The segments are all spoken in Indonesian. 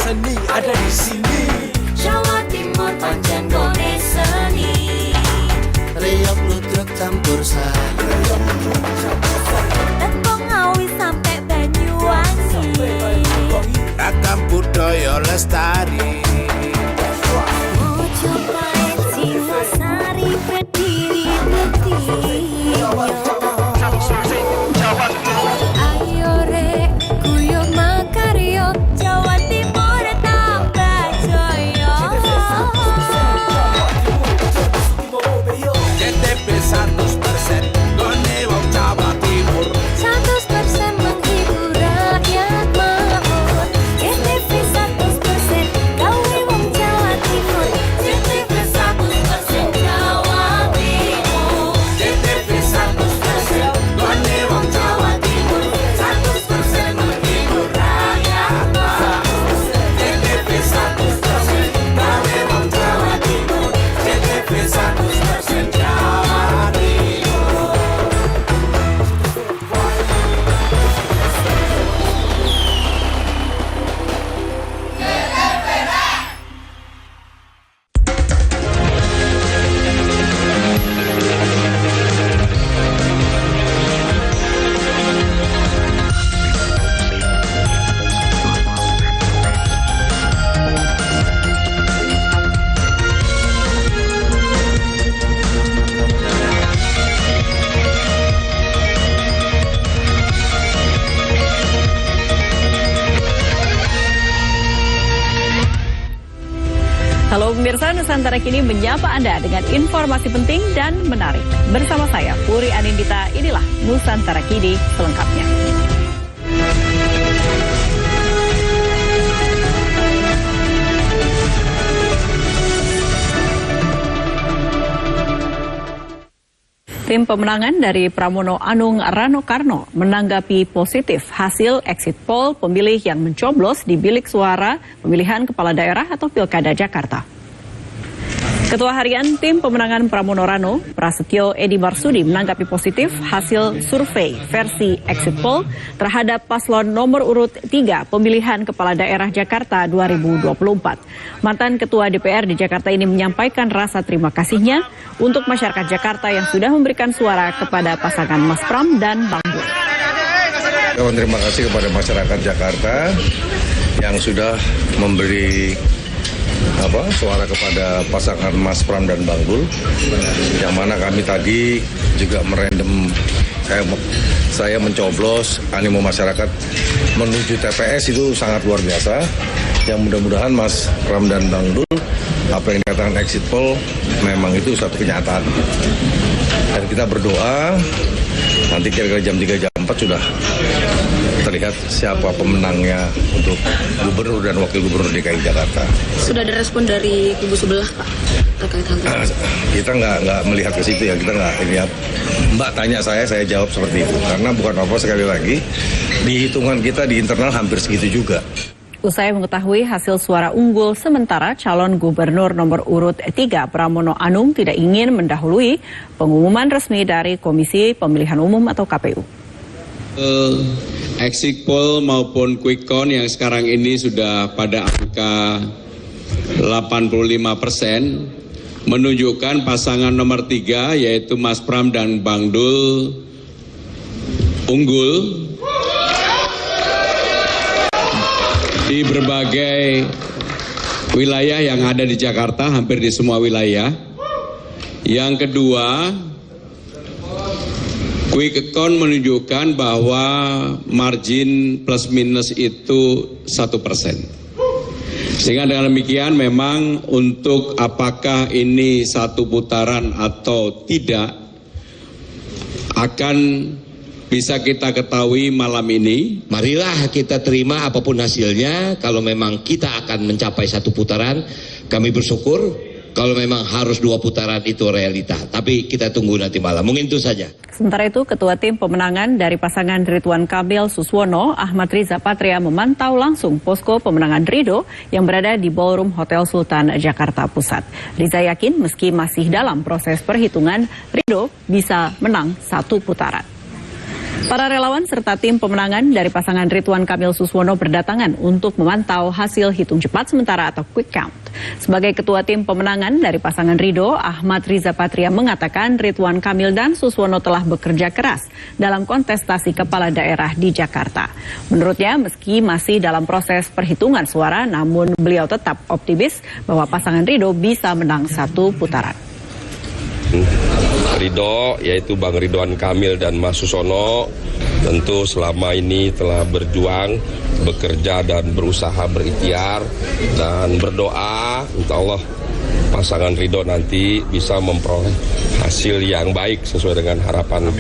seni ada di sini. Jawa Timur pancen gone seni. Riok ludruk campur sari. Tembung Ngawi sampai Banyuwangi. Ragam budaya lestari. Mojopahit Singosari berdiri berdiri. Ayo rek guyub makaryo Jawa Timur tambah jaya. KTP 100% gone wong Jawa Timur. 100% menghibur rakyat makmur. KTP 100% gawe wong Jawa Timur. KTP 100% Jawa Timur. KTP 100% gone wong Jawa Timur. 100% menghibur rakyat makmur. KTP 100% gawe wong Jawa Timur. KTP 100% Jawa Timur. Halo pemirsa, Nusantara Kini menyapa Anda dengan informasi penting dan menarik. Bersama saya, Puri Anindita, inilah Nusantara Kini selengkapnya. Tim pemenangan dari Pramono Anung Rano Karno menanggapi positif hasil exit poll pemilih yang mencoblos di bilik suara pemilihan kepala daerah atau Pilkada Jakarta. Ketua Harian Tim Pemenangan Pramono Rano, Prasetyo Edi Marsudi menanggapi positif hasil survei versi exit poll terhadap paslon nomor urut 3 pemilihan Kepala Daerah Jakarta 2024. Mantan Ketua DPR di Jakarta ini menyampaikan rasa terima kasihnya untuk masyarakat Jakarta yang sudah memberikan suara kepada pasangan Mas Pram dan Bang Dul. Terima kasih kepada masyarakat Jakarta yang sudah memberi suara kepada pasangan Mas Pram dan Bang Dul, yang mana kami tadi juga merandom, saya mencoblos, animo masyarakat menuju TPS itu sangat luar biasa. Yang mudah-mudahan Mas Pram dan Bang Dul, apa yang dikatakan exit poll memang itu satu kenyataan. Dan kita berdoa nanti kira-kira jam 3 jam 4 sudah terlihat siapa pemenangnya untuk gubernur dan wakil gubernur DKI Jakarta. Sudah ada respon dari kubu sebelah, Pak, terkait hal itu? Kita nggak melihat ke situ ya, kita nggak lihat. Mbak tanya saya jawab seperti itu. Karena bukan apa, sekali lagi, di hitungan kita di internal hampir segitu juga. Usai mengetahui hasil suara unggul sementara, calon gubernur nomor urut 3 Pramono Anung tidak ingin mendahului pengumuman resmi dari Komisi Pemilihan Umum atau KPU. Exit poll maupun quick count yang sekarang ini sudah pada angka 85% menunjukkan pasangan nomor 3 yaitu Mas Pram dan Bang Dul unggul di berbagai wilayah yang ada di Jakarta, hampir di semua wilayah. Yang kedua, quick count menunjukkan bahwa margin plus minus itu 1%. Sehingga dengan demikian memang untuk apakah ini satu putaran atau tidak akan bisa kita ketahui malam ini. Marilah kita terima apapun hasilnya. Kalau memang kita akan mencapai satu putaran, kami bersyukur. Kalau memang harus 2 putaran itu realita. Tapi kita tunggu nanti malam. Mungkin itu saja. Sementara itu, Ketua Tim Pemenangan dari pasangan Ridwan Kamil Suswono, Ahmad Riza Patria memantau langsung posko pemenangan Ridho yang berada di Ballroom Hotel Sultan Jakarta Pusat. Riza yakin meski masih dalam proses perhitungan, Ridho bisa menang 1 putaran. Para relawan serta tim pemenangan dari pasangan Ridwan Kamil Suswono berdatangan untuk memantau hasil hitung cepat sementara atau quick count. Sebagai ketua tim pemenangan dari pasangan Ridho, Ahmad Riza Patria mengatakan Ridwan Kamil dan Suswono telah bekerja keras dalam kontestasi kepala daerah di Jakarta. Menurutnya, meski masih dalam proses perhitungan suara, namun beliau tetap optimis bahwa pasangan Ridho bisa menang satu putaran. Ridho, yaitu Bang Ridwan Kamil dan Mas Suswono, tentu selama ini telah berjuang, bekerja dan berusaha berikhtiar dan berdoa, insya Allah pasangan Ridho nanti bisa memperoleh hasil yang baik sesuai dengan harapan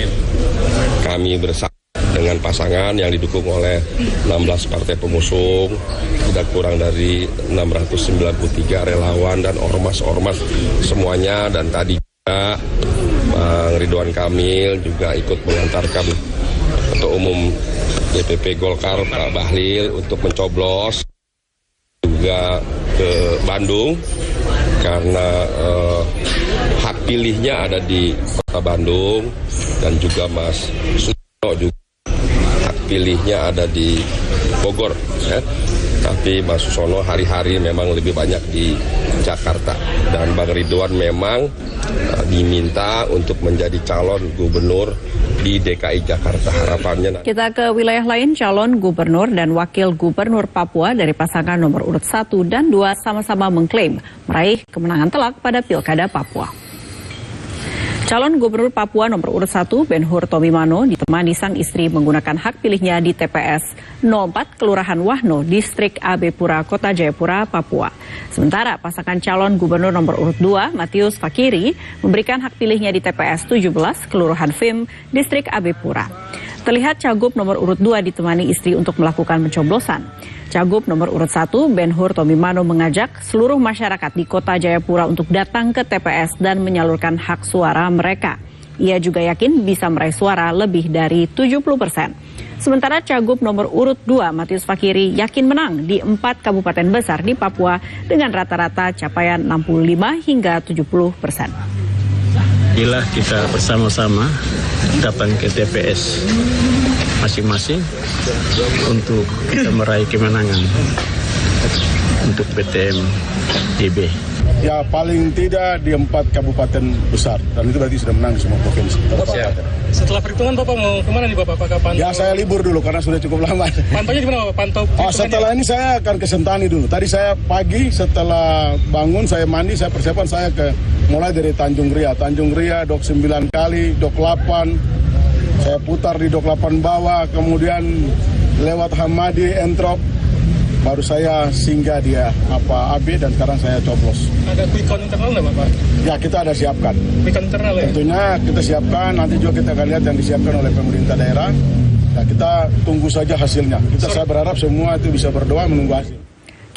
kami bersama. Dengan pasangan yang didukung oleh 16 partai pengusung, tidak kurang dari 693 relawan dan ormas-ormas semuanya, dan tadi Bang Ridwan Kamil juga ikut mengantarkan Ketua Umum DPP Golkar Pak Bahlil untuk mencoblos juga ke Bandung karena hak pilihnya ada di Kota Bandung, dan juga Mas Suswono juga hak pilihnya ada di Bogor, ya. Tapi Mas Suswono hari-hari memang lebih banyak di Jakarta, dan Bang Ridwan memang diminta untuk menjadi calon gubernur di DKI Jakarta. Harapannya. Kita ke wilayah lain, calon gubernur dan wakil gubernur Papua dari pasangan nomor urut 1 dan 2 sama-sama mengklaim meraih kemenangan telak pada Pilkada Papua. Calon gubernur Papua nomor urut 1, Ben-Hur Tomimano, ditemani sang istri menggunakan hak pilihnya di TPS 04 Kelurahan Wahno, Distrik AB Pura, Kota Jayapura, Papua. Sementara pasangan calon gubernur nomor urut 2, Matius Fakiri, memberikan hak pilihnya di TPS 17 Kelurahan Vim, Distrik AB Pura. Terlihat Cagup nomor urut 2 ditemani istri untuk melakukan pencoblosan. Cagup nomor urut 1, Ben-Hur Tomimano, mengajak seluruh masyarakat di Kota Jayapura untuk datang ke TPS dan menyalurkan hak suara mereka. Ia juga yakin bisa meraih suara lebih dari 70%. Sementara Cagup nomor urut 2, Matius Fakiri, yakin menang di 4 kabupaten besar di Papua dengan rata-rata capaian 65 hingga 70%. Bila kita bersama-sama datang ke TPS masing-masing untuk kita meraih kemenangan untuk PTM DB. Ya paling tidak di 4 kabupaten besar, dan itu berarti sudah menang di semua provinsi. Setelah perhitungan Bapak mau kemana nih Bapak? Apakah pantau? Ya saya libur dulu karena sudah cukup lama. Pantaunya gimana Bapak? Pantau setelah ini saya akan ke Sentani dulu. Tadi saya pagi setelah bangun, saya mandi, saya persiapan, saya mulai dari Tanjung Ria, dok 9 kali, dok 8, saya putar di dok 8 bawah, kemudian lewat Hamadi, Entrop, baru saya singgah dia AB, dan sekarang saya coblos. Ada quick count internal nggak Bapak? Ya kita ada siapkan. Quick count internal ya? Tentunya kita siapkan, nanti juga kita akan lihat yang disiapkan oleh pemerintah daerah. Nah, kita tunggu saja hasilnya. Saya berharap semua itu bisa berdoa menunggu hasil.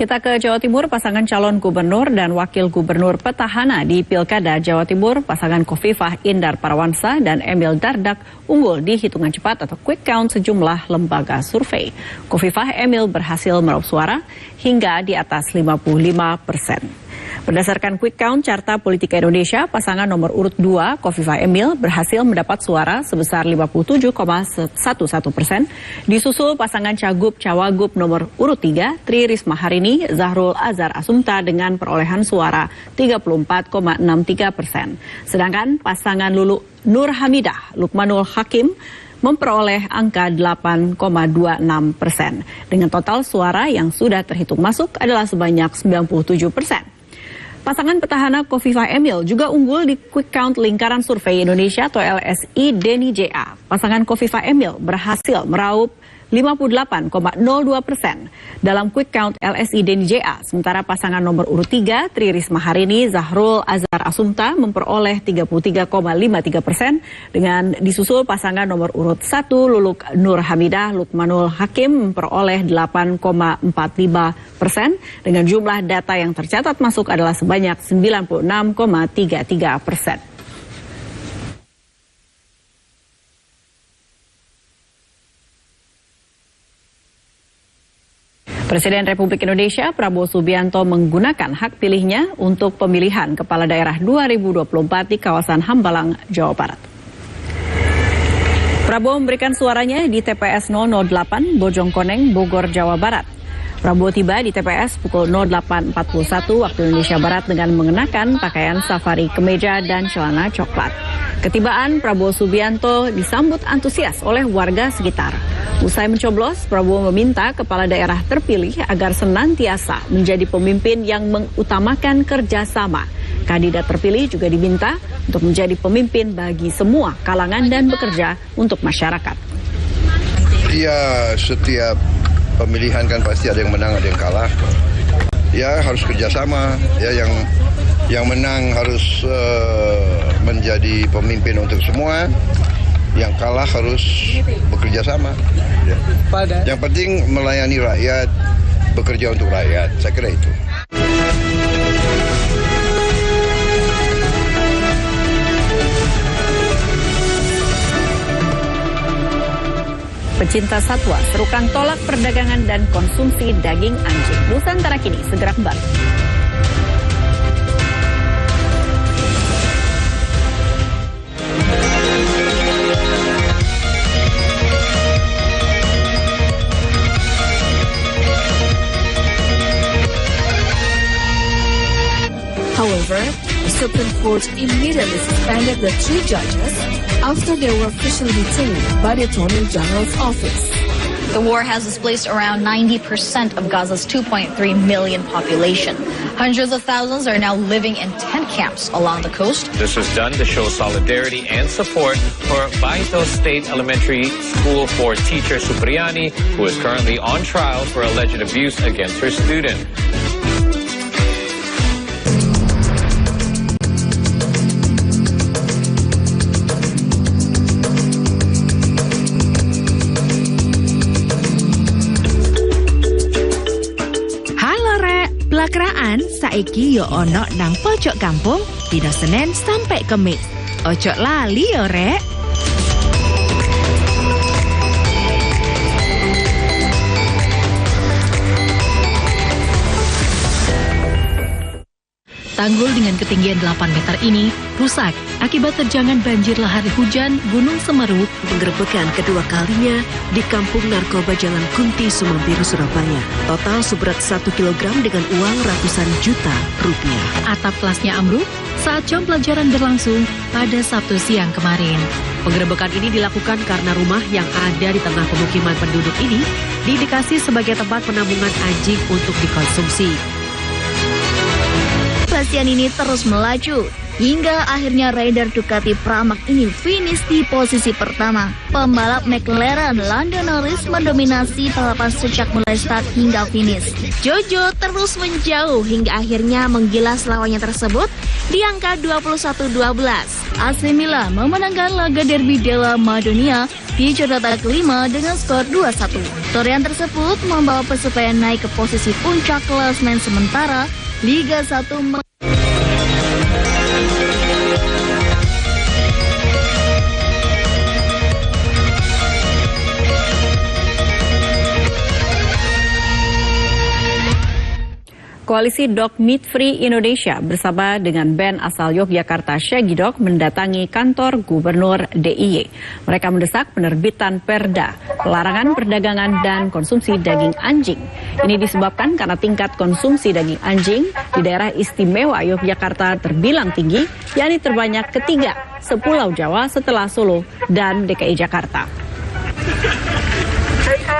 Kita ke Jawa Timur, pasangan calon gubernur dan wakil gubernur petahana di Pilkada Jawa Timur, pasangan Khofifah Indar Parawansa dan Emil Dardak unggul di hitungan cepat atau quick count sejumlah lembaga survei. Khofifah Emil berhasil meraup suara hingga di atas 55%. Berdasarkan quick count Carta Politika Indonesia, pasangan nomor urut 2, Khofifah Emil, berhasil mendapat suara sebesar 57,11%. Disusul pasangan Cagup-Cawagup nomor urut 3, Tri Risma Harini, Zahrul Azhar Asumta dengan perolehan suara 34,63%. Sedangkan pasangan Nur Hamidah, Lukmanul Hakim, memperoleh angka 8,26%. Dengan total suara yang sudah terhitung masuk adalah sebanyak 97%. Pasangan petahana Khofifah Emil juga unggul di quick count lingkaran survei Indonesia atau LSI Deni JA. Pasangan Khofifah Emil berhasil meraup 58,02% dalam quick count LSI Deni JA. Sementara pasangan nomor urut 3, Tri Risma Harini, Zahrul Azhar Asumta memperoleh 33,53% dengan disusul pasangan nomor urut 1, Luluk Nur Hamidah, Lukmanul Hakim memperoleh 8,45%. Dengan jumlah data yang tercatat masuk adalah sebanyak 96,33%. Presiden Republik Indonesia Prabowo Subianto menggunakan hak pilihnya untuk pemilihan kepala daerah 2024 di kawasan Hambalang, Jawa Barat. Prabowo memberikan suaranya di TPS 008 Bojongkoneng, Bogor, Jawa Barat. Prabowo tiba di TPS pukul 08.41 waktu Indonesia Barat dengan mengenakan pakaian safari kemeja dan celana coklat. Ketibaan Prabowo Subianto disambut antusias oleh warga sekitar. Usai mencoblos, Prabowo meminta kepala daerah terpilih agar senantiasa menjadi pemimpin yang mengutamakan kerjasama. Kandidat terpilih juga diminta untuk menjadi pemimpin bagi semua kalangan dan bekerja untuk masyarakat. Ya, setiap pemilihan kan pasti ada yang menang, ada yang kalah. Ya, harus kerjasama. Ya, yang menang harus menjadi pemimpin untuk semua. Yang kalah harus bekerja sama. Ya. Yang penting melayani rakyat, bekerja untuk rakyat. Saya kira itu. Pecinta satwa serukan tolak perdagangan dan konsumsi daging anjing. Nusantara Kini segera kembali. However, the Supreme Court immediately suspended the 3 judges after they were officially detained by the Attorney General's office. The war has displaced around 90% of Gaza's 2.3 million population. Hundreds of thousands are now living in tent camps along the coast. This was done to show solidarity and support for Baito State Elementary School for teacher Supriani, who is currently on trial for alleged abuse against her student. Pelakraan saiki yo ono nang pojok kampung dina Senin sampai Kemis. Ojo lali yo rek. Tanggul dengan ketinggian 8 meter ini rusak akibat terjangan banjir lahar hujan Gunung Semeru. Penggerebekan kedua kalinya di Kampung Narkoba Jalan Kunti, Sumambiru, Surabaya. Total seberat 1 kilogram dengan uang ratusan juta rupiah. Atap kelasnya ambruk saat jam pelajaran berlangsung pada Sabtu siang kemarin. Penggerebekan ini dilakukan karena rumah yang ada di tengah pemukiman penduduk ini diindikasi sebagai tempat penampungan anjing untuk dikonsumsi. Operasian ini terus melaju hingga akhirnya rider Ducati Pramac ini finish di posisi pertama. Pembalap McLaren Lando Norris mendominasi balapan sejak mulai start hingga finish. Jojo terus menjauh hingga akhirnya menggilas lawannya tersebut di angka 21-12. AC Milan memenangkan laga derby della Madonia di jornada kelima dengan skor 2-1. Torehan tersebut membawa Persebaya naik ke posisi puncak klasemen sementara Liga 1. Koalisi Dog Meat Free Indonesia bersama dengan band asal Yogyakarta Shaggy Dog mendatangi kantor Gubernur DIY. Mereka mendesak penerbitan Perda, pelarangan perdagangan dan konsumsi daging anjing. Ini disebabkan karena tingkat konsumsi daging anjing di daerah istimewa Yogyakarta terbilang tinggi, yakni terbanyak ketiga sepulau Jawa setelah Solo dan DKI Jakarta.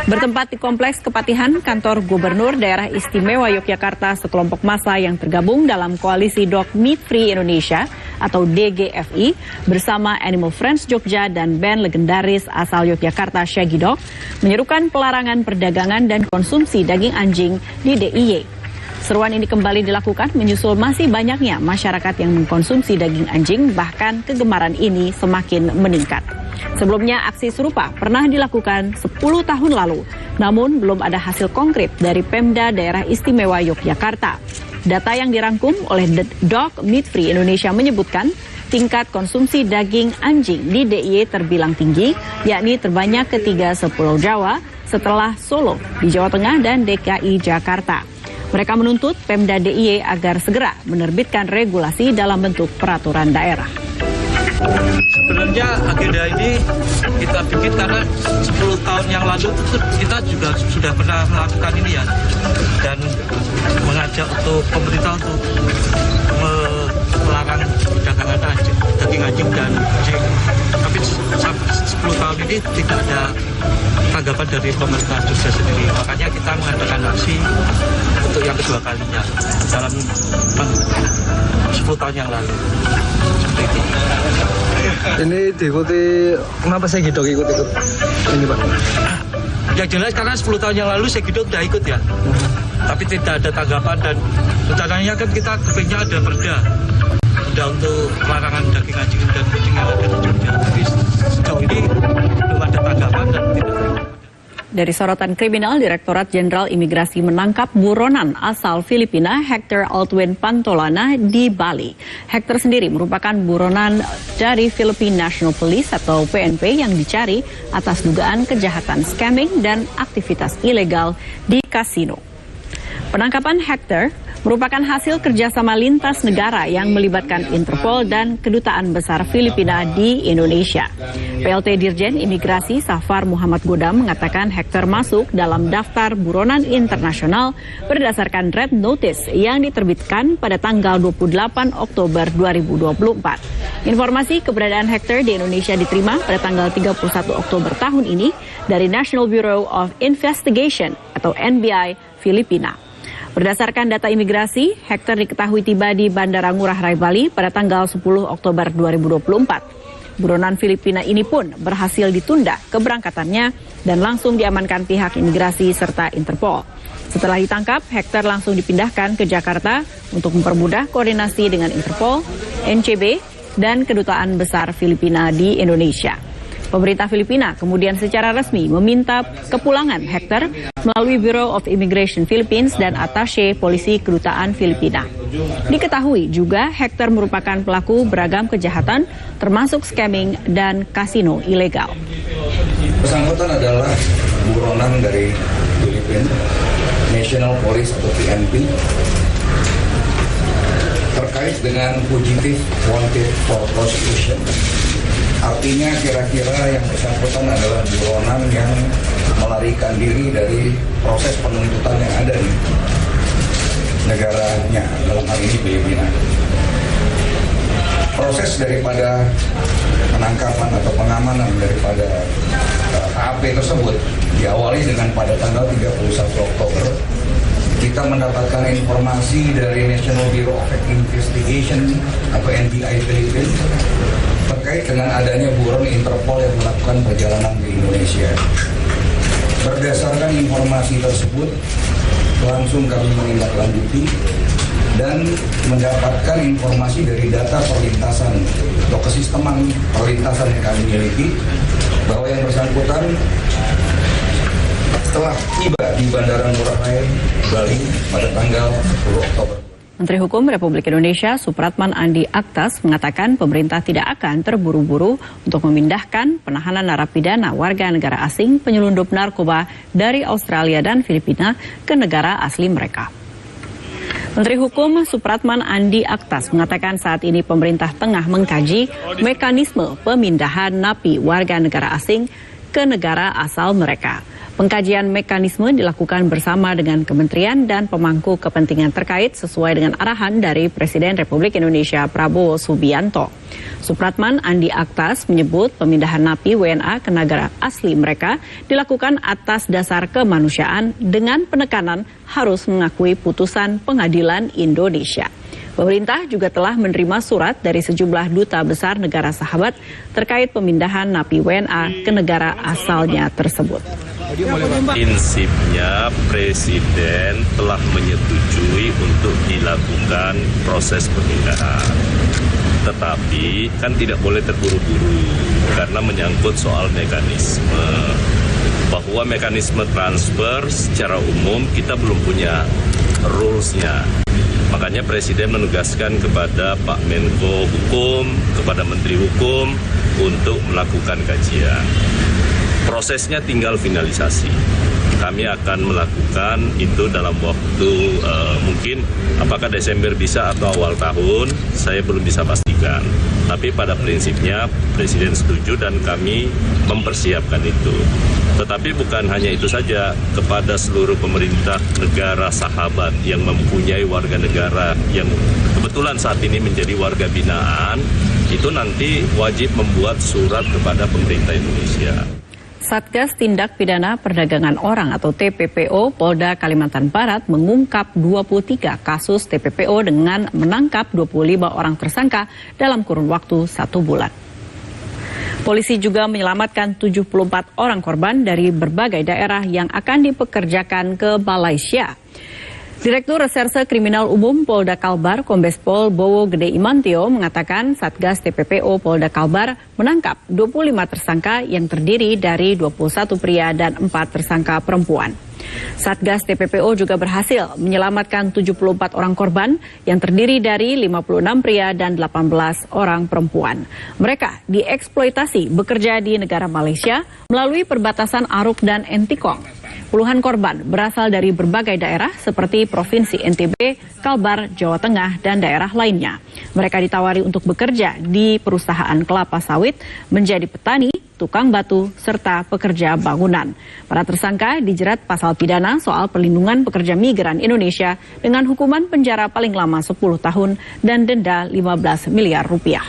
Bertempat di Kompleks Kepatihan, kantor Gubernur Daerah Istimewa Yogyakarta, sekelompok massa yang tergabung dalam Koalisi Dog Meat Free Indonesia atau DGFI bersama Animal Friends Jogja dan band legendaris asal Yogyakarta Shaggy Dog menyerukan pelarangan perdagangan dan konsumsi daging anjing di DIY. Seruan ini kembali dilakukan menyusul masih banyaknya masyarakat yang mengkonsumsi daging anjing, bahkan kegemaran ini semakin meningkat. Sebelumnya aksi serupa pernah dilakukan 10 tahun lalu, namun belum ada hasil konkret dari Pemda Daerah Istimewa Yogyakarta. Data yang dirangkum oleh The Dog Meat Free Indonesia menyebutkan tingkat konsumsi daging anjing di DIY terbilang tinggi, yakni terbanyak ketiga sepulau Jawa setelah Solo di Jawa Tengah dan DKI Jakarta. Mereka menuntut Pemda DIY agar segera menerbitkan regulasi dalam bentuk peraturan daerah. Sebenarnya agenda ini kita bikin karena 10 tahun yang lalu kita juga sudah pernah melakukan ini ya, dan mengajak untuk pemerintah untuk melarang perdagangan daging anjing dan kucing. Tapi 10 tahun ini tidak ada tanggapan dari pemerintah Jogja sendiri. Makanya kita mengadakan aksi untuk yang kedua kalinya dalam 10 tahun yang lalu. Seperti itu. Ini diikuti, kenapa saya gitu ikut ini Pak? Yang jelas karena 10 tahun yang lalu saya gitu udah ikut ya. Tapi tidak ada tanggapan, dan rencananya kan kita kepingnya ada perda untuk larangan daging anjing dan kucing yang ada di Jogja. Tapi sejauh ini belum ada tanggapan dan tidak. Dari sorotan kriminal, Direktorat Jenderal Imigrasi menangkap buronan asal Filipina Hector Aldwin Pantolana di Bali. Hector sendiri merupakan buronan dari Philippine National Police atau PNP yang dicari atas dugaan kejahatan scamming dan aktivitas ilegal di kasino. Penangkapan Hector merupakan hasil kerjasama lintas negara yang melibatkan Interpol dan Kedutaan Besar Filipina di Indonesia. PLT Dirjen Imigrasi Safar Muhammad Godam mengatakan Hector masuk dalam daftar buronan internasional berdasarkan Red Notice yang diterbitkan pada tanggal 28 Oktober 2024. Informasi keberadaan Hector di Indonesia diterima pada tanggal 31 Oktober tahun ini dari National Bureau of Investigation atau NBI Filipina. Berdasarkan data imigrasi, Hector diketahui tiba di Bandara Ngurah Rai Bali pada tanggal 10 Oktober 2024. Buronan Filipina ini pun berhasil ditunda keberangkatannya dan langsung diamankan pihak imigrasi serta Interpol. Setelah ditangkap, Hector langsung dipindahkan ke Jakarta untuk mempermudah koordinasi dengan Interpol, NCB, dan Kedutaan Besar Filipina di Indonesia. Pemerintah Filipina kemudian secara resmi meminta kepulangan Hector melalui Bureau of Immigration Philippines dan Attaché Polisi Kedutaan Filipina. Diketahui juga Hector merupakan pelaku beragam kejahatan termasuk scamming dan kasino ilegal. Bersangkutan adalah buronan dari Filipina, National Police atau PNP, terkait dengan fugitive wanted for prosecution. Artinya kira-kira yang bersangkutan adalah buronan yang melarikan diri dari proses penuntutan yang ada di negaranya, dalam hal ini Filipina. Proses daripada penangkapan atau pengamanan daripada HAP tersebut diawali dengan pada tanggal 31 Oktober. Kita mendapatkan informasi dari National Bureau of Investigation atau NBI Philippines terkait dengan adanya buron Interpol yang melakukan perjalanan di Indonesia. Berdasarkan informasi tersebut, langsung kami menindaklanjuti dan mendapatkan informasi dari data perlintasan atau kesisteman perlintasan yang kami miliki bahwa yang bersangkutan telah tiba di Bandara Ngurah Rai Bali pada tanggal 10 Oktober. Menteri Hukum Republik Indonesia Supratman Andi Aktas mengatakan pemerintah tidak akan terburu-buru untuk memindahkan penahanan narapidana warga negara asing penyelundup narkoba dari Australia dan Filipina ke negara asli mereka. Menteri Hukum Supratman Andi Aktas mengatakan saat ini pemerintah tengah mengkaji mekanisme pemindahan napi warga negara asing ke negara asal mereka. Pengkajian mekanisme dilakukan bersama dengan kementerian dan pemangku kepentingan terkait sesuai dengan arahan dari Presiden Republik Indonesia Prabowo Subianto. Supratman Andi Aktas menyebut pemindahan napi WNA ke negara asli mereka dilakukan atas dasar kemanusiaan dengan penekanan harus mengakui putusan Pengadilan Indonesia. Pemerintah juga telah menerima surat dari sejumlah duta besar negara sahabat terkait pemindahan napi WNA ke negara asalnya tersebut. Prinsipnya Presiden telah menyetujui untuk dilakukan proses pemindahan. Tetapi kan tidak boleh terburu-buru karena menyangkut soal mekanisme. Bahwa mekanisme transfer secara umum kita belum punya rules-nya. Makanya Presiden menugaskan kepada Pak Menko Hukum, kepada Menteri Hukum untuk melakukan kajian. Prosesnya tinggal finalisasi. Kami akan melakukan itu dalam waktu mungkin apakah Desember bisa atau awal tahun, saya belum bisa pastikan. diajukan. Tapi pada prinsipnya Presiden setuju dan kami mempersiapkan itu. Tetapi bukan hanya itu saja, kepada seluruh pemerintah negara sahabat yang mempunyai warga negara yang kebetulan saat ini menjadi warga binaan, itu nanti wajib membuat surat kepada pemerintah Indonesia. Satgas Tindak Pidana Perdagangan Orang atau TPPO Polda Kalimantan Barat mengungkap 23 kasus TPPO dengan menangkap 25 orang tersangka dalam kurun waktu 1 bulan. Polisi juga menyelamatkan 74 orang korban dari berbagai daerah yang akan dipekerjakan ke Malaysia. Direktur Reserse Kriminal Umum Polda Kalbar, Kombes Pol Bowo Gede Imantio mengatakan Satgas TPPO Polda Kalbar menangkap 25 tersangka yang terdiri dari 21 pria dan 4 tersangka perempuan. Satgas TPPO juga berhasil menyelamatkan 74 orang korban yang terdiri dari 56 pria dan 18 orang perempuan. Mereka dieksploitasi bekerja di negara Malaysia melalui perbatasan Aruk dan Entikong. Puluhan korban berasal dari berbagai daerah seperti Provinsi NTB, Kalbar, Jawa Tengah, dan daerah lainnya. Mereka ditawari untuk bekerja di perusahaan kelapa sawit, menjadi petani, tukang batu, serta pekerja bangunan. Para tersangka dijerat pasal pidana soal perlindungan pekerja migran Indonesia dengan hukuman penjara paling lama 10 tahun dan denda 15 miliar rupiah.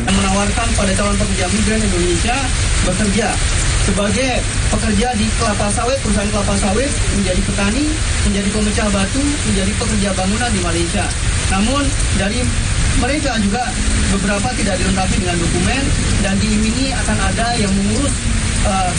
Menawarkan pada calon pekerja migran Indonesia bekerja sebagai pekerja di kelapa sawit, perusahaan kelapa sawit, menjadi petani, menjadi pemecah batu, menjadi pekerja bangunan di Malaysia. Namun dari mereka juga beberapa tidak dilengkapi dengan dokumen dan diiming-imingi akan ada yang mengurus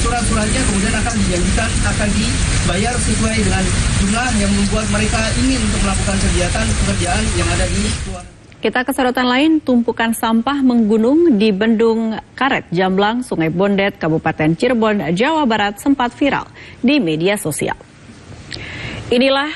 surat-suratnya, kemudian akan dijanjikan akan dibayar sesuai dengan jumlah yang membuat mereka ingin untuk melakukan kegiatan pekerjaan yang ada di luar. Kita ke sorotan lain, tumpukan sampah menggunung di Bendung Karet, Jamblang, Sungai Bondet, Kabupaten Cirebon, Jawa Barat sempat viral di media sosial. Inilah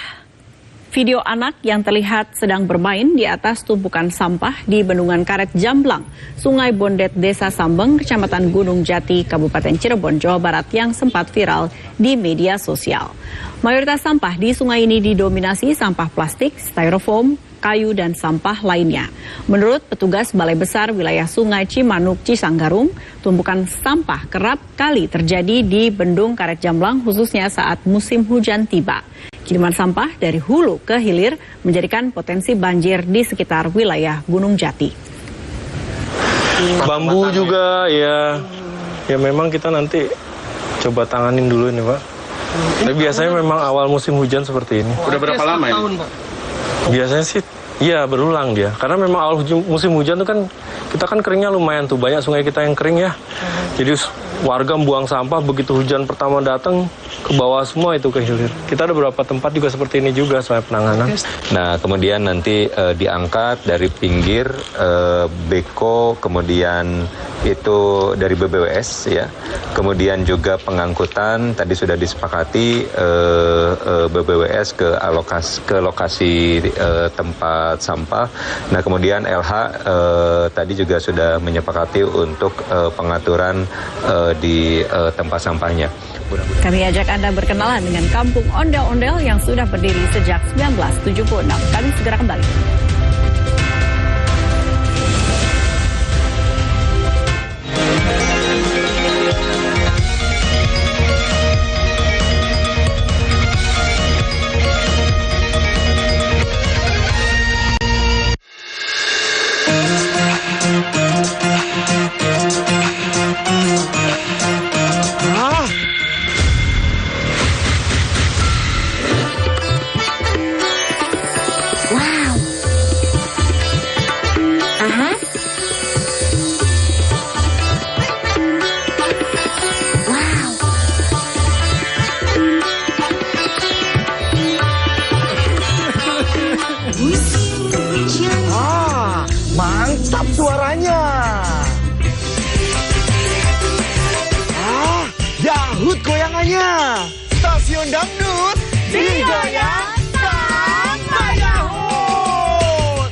video anak yang terlihat sedang bermain di atas tumpukan sampah di Bendungan Karet, Jamblang, Sungai Bondet, Desa Sambeng, Kecamatan Gunung Jati, Kabupaten Cirebon, Jawa Barat yang sempat viral di media sosial. Mayoritas sampah di sungai ini didominasi sampah plastik, styrofoam, kayu, dan sampah lainnya. Menurut petugas Balai Besar Wilayah Sungai Cimanuk, Cisanggarung, tumpukan sampah kerap kali terjadi di Bendung Karet Jamblang khususnya saat musim hujan tiba. Kiriman sampah dari hulu ke hilir menjadikan potensi banjir di sekitar wilayah Gunung Jati. Bambu juga ya memang kita nanti coba tanganin dulu nih Pak. Tapi biasanya memang awal musim hujan seperti ini. Udah berapa lama ini? Biasanya sih iya berulang dia. Karena memang awal musim hujan itu kan kita kan keringnya lumayan tuh, banyak sungai kita yang kering ya. Jadi warga buang sampah begitu hujan pertama datang ke bawah semua itu ke hilir. Kita ada beberapa tempat juga seperti ini juga soal penanganan. Nah kemudian nanti diangkat dari pinggir beko, kemudian itu dari BBWS ya. Kemudian juga pengangkutan tadi sudah disepakati BBWS ke lokasi tempat sampah. Nah kemudian LH tadi juga sudah menyepakati untuk pengaturan di tempat sampahnya. Kami ajak Anda berkenalan dengan Kampung Ondel-Ondel yang sudah berdiri sejak 1976. Kami segera kembali. Mantap suaranya. Dahut goyangannya. Stasiun Dangdut digoyang sama Dahut.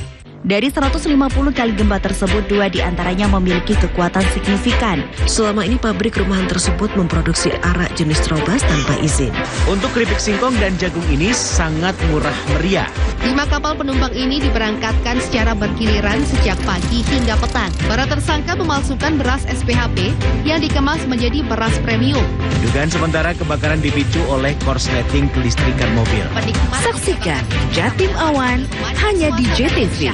Dari 150 kali gempa tersebut, 2 diantaranya memiliki kekuatan signifikan. Selama ini pabrik rumahan tersebut memproduksi arak jenis Trobas tanpa izin. Untuk keripik singkong dan jagung ini sangat murah meriah. 5 kapal penumpang ini diberangkatkan secara bergiliran sejak pagi hingga petang. Para tersangka memalsukan beras SPHP yang dikemas menjadi beras premium. Dugaan sementara kebakaran dipicu oleh korsleting kelistrikan mobil. Saksikan Jatim Awan hanya di JTV.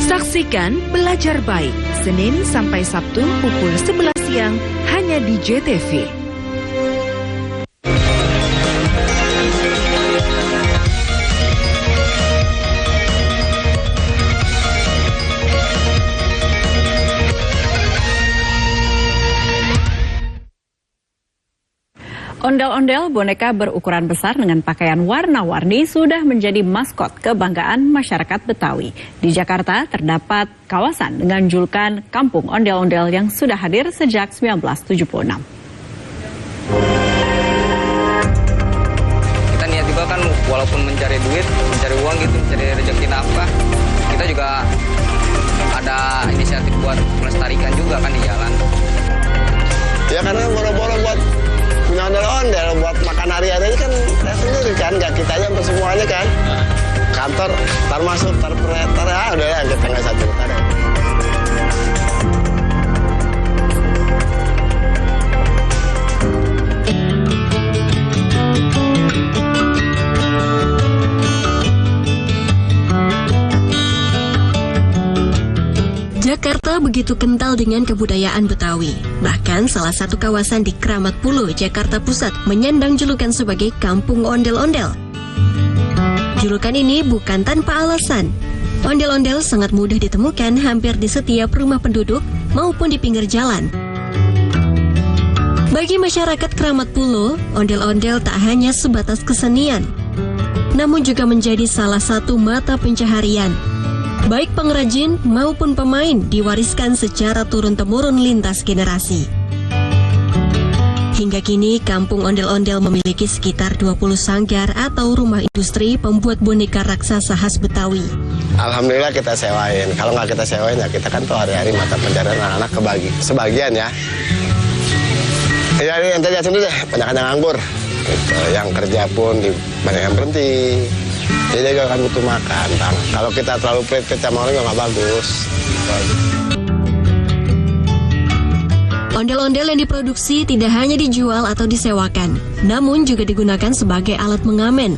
Saksikan Belajar Baik, Senin sampai Sabtu pukul 11 siang hanya di JTV. Ondel-ondel boneka berukuran besar dengan pakaian warna-warni sudah menjadi maskot kebanggaan masyarakat Betawi. Di Jakarta terdapat kawasan dengan julukan Kampung Ondel-Ondel yang sudah hadir sejak 1976. Kita niat juga kan walaupun mencari duit, mencari uang gitu, mencari rezeki nafkah, kita juga ada inisiatif buat melestarikan juga kan di jalan. Ya karena boro-boro buat punya ondel-ondel buat makan hari-hari kan saya sendiri kan, nggak kita aja semuanya kan. Kantor, tar masuk, tar ya udah lah kita nggak satu tar. Jakarta begitu kental dengan kebudayaan Betawi. Bahkan salah satu kawasan di Kramat Pulo, Jakarta Pusat menyandang julukan sebagai Kampung Ondel-Ondel. Julukan ini bukan tanpa alasan. Ondel-ondel sangat mudah ditemukan hampir di setiap rumah penduduk maupun di pinggir jalan. Bagi masyarakat Kramat Pulo, ondel-ondel tak hanya sebatas kesenian, namun juga menjadi salah satu mata pencaharian. Baik pengrajin maupun pemain diwariskan secara turun-temurun lintas generasi. Hingga kini, Kampung Ondel-Ondel memiliki sekitar 20 sanggar atau rumah industri pembuat boneka raksasa khas Betawi. Alhamdulillah kita sewain. Kalau nggak kita sewain ya kita kan tuh hari-hari mata pencarian anak-anak sebagian ya. Jadi ente lihat sendiri deh, banyak yang nganggur. Gitu. Yang kerja pun banyak yang berhenti. Jadi juga kan butuh makan, Bang. Kalau kita terlalu pelit-pelit sama orang nggak bagus. Ondel-ondel yang diproduksi tidak hanya dijual atau disewakan, namun juga digunakan sebagai alat mengamen.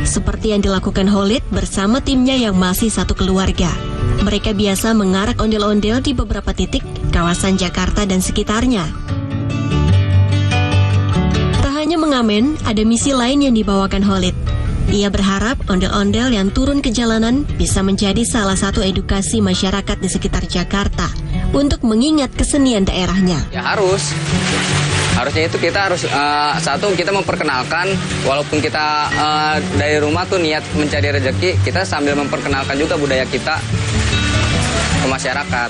Seperti yang dilakukan Holid bersama timnya yang masih satu keluarga. Mereka biasa mengarak ondel-ondel di beberapa titik kawasan Jakarta dan sekitarnya. Tak hanya mengamen, ada misi lain yang dibawakan Holid. Ia berharap ondel-ondel yang turun ke jalanan bisa menjadi salah satu edukasi masyarakat di sekitar Jakarta untuk mengingat kesenian daerahnya. Ya harusnya itu kita harus satu kita memperkenalkan, walaupun kita dari rumah tuh niat mencari rezeki, kita sambil memperkenalkan juga budaya kita ke masyarakat.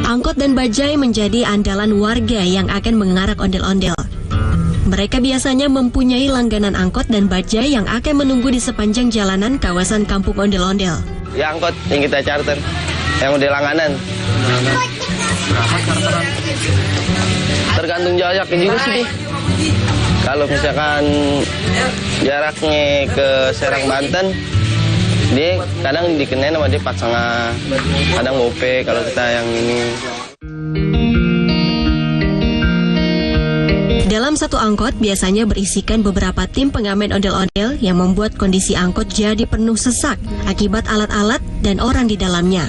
Angkot dan bajai menjadi andalan warga yang akan mengarak ondel-ondel. Mereka biasanya mempunyai langganan angkot dan bajai yang akan menunggu di sepanjang jalanan kawasan Kampung Ondel-Ondel. Ya angkot yang kita charter, yang udah langganan. Tergantung jaraknya juga sih, Bi. Kalau misalkan jaraknya ke Serang, Banten, dia kadang dikenain sama dia 4,5, kadang gope kalau kita yang ini. Dalam satu angkot biasanya berisikan beberapa tim pengamen ondel-ondel yang membuat kondisi angkot jadi penuh sesak akibat alat-alat dan orang di dalamnya.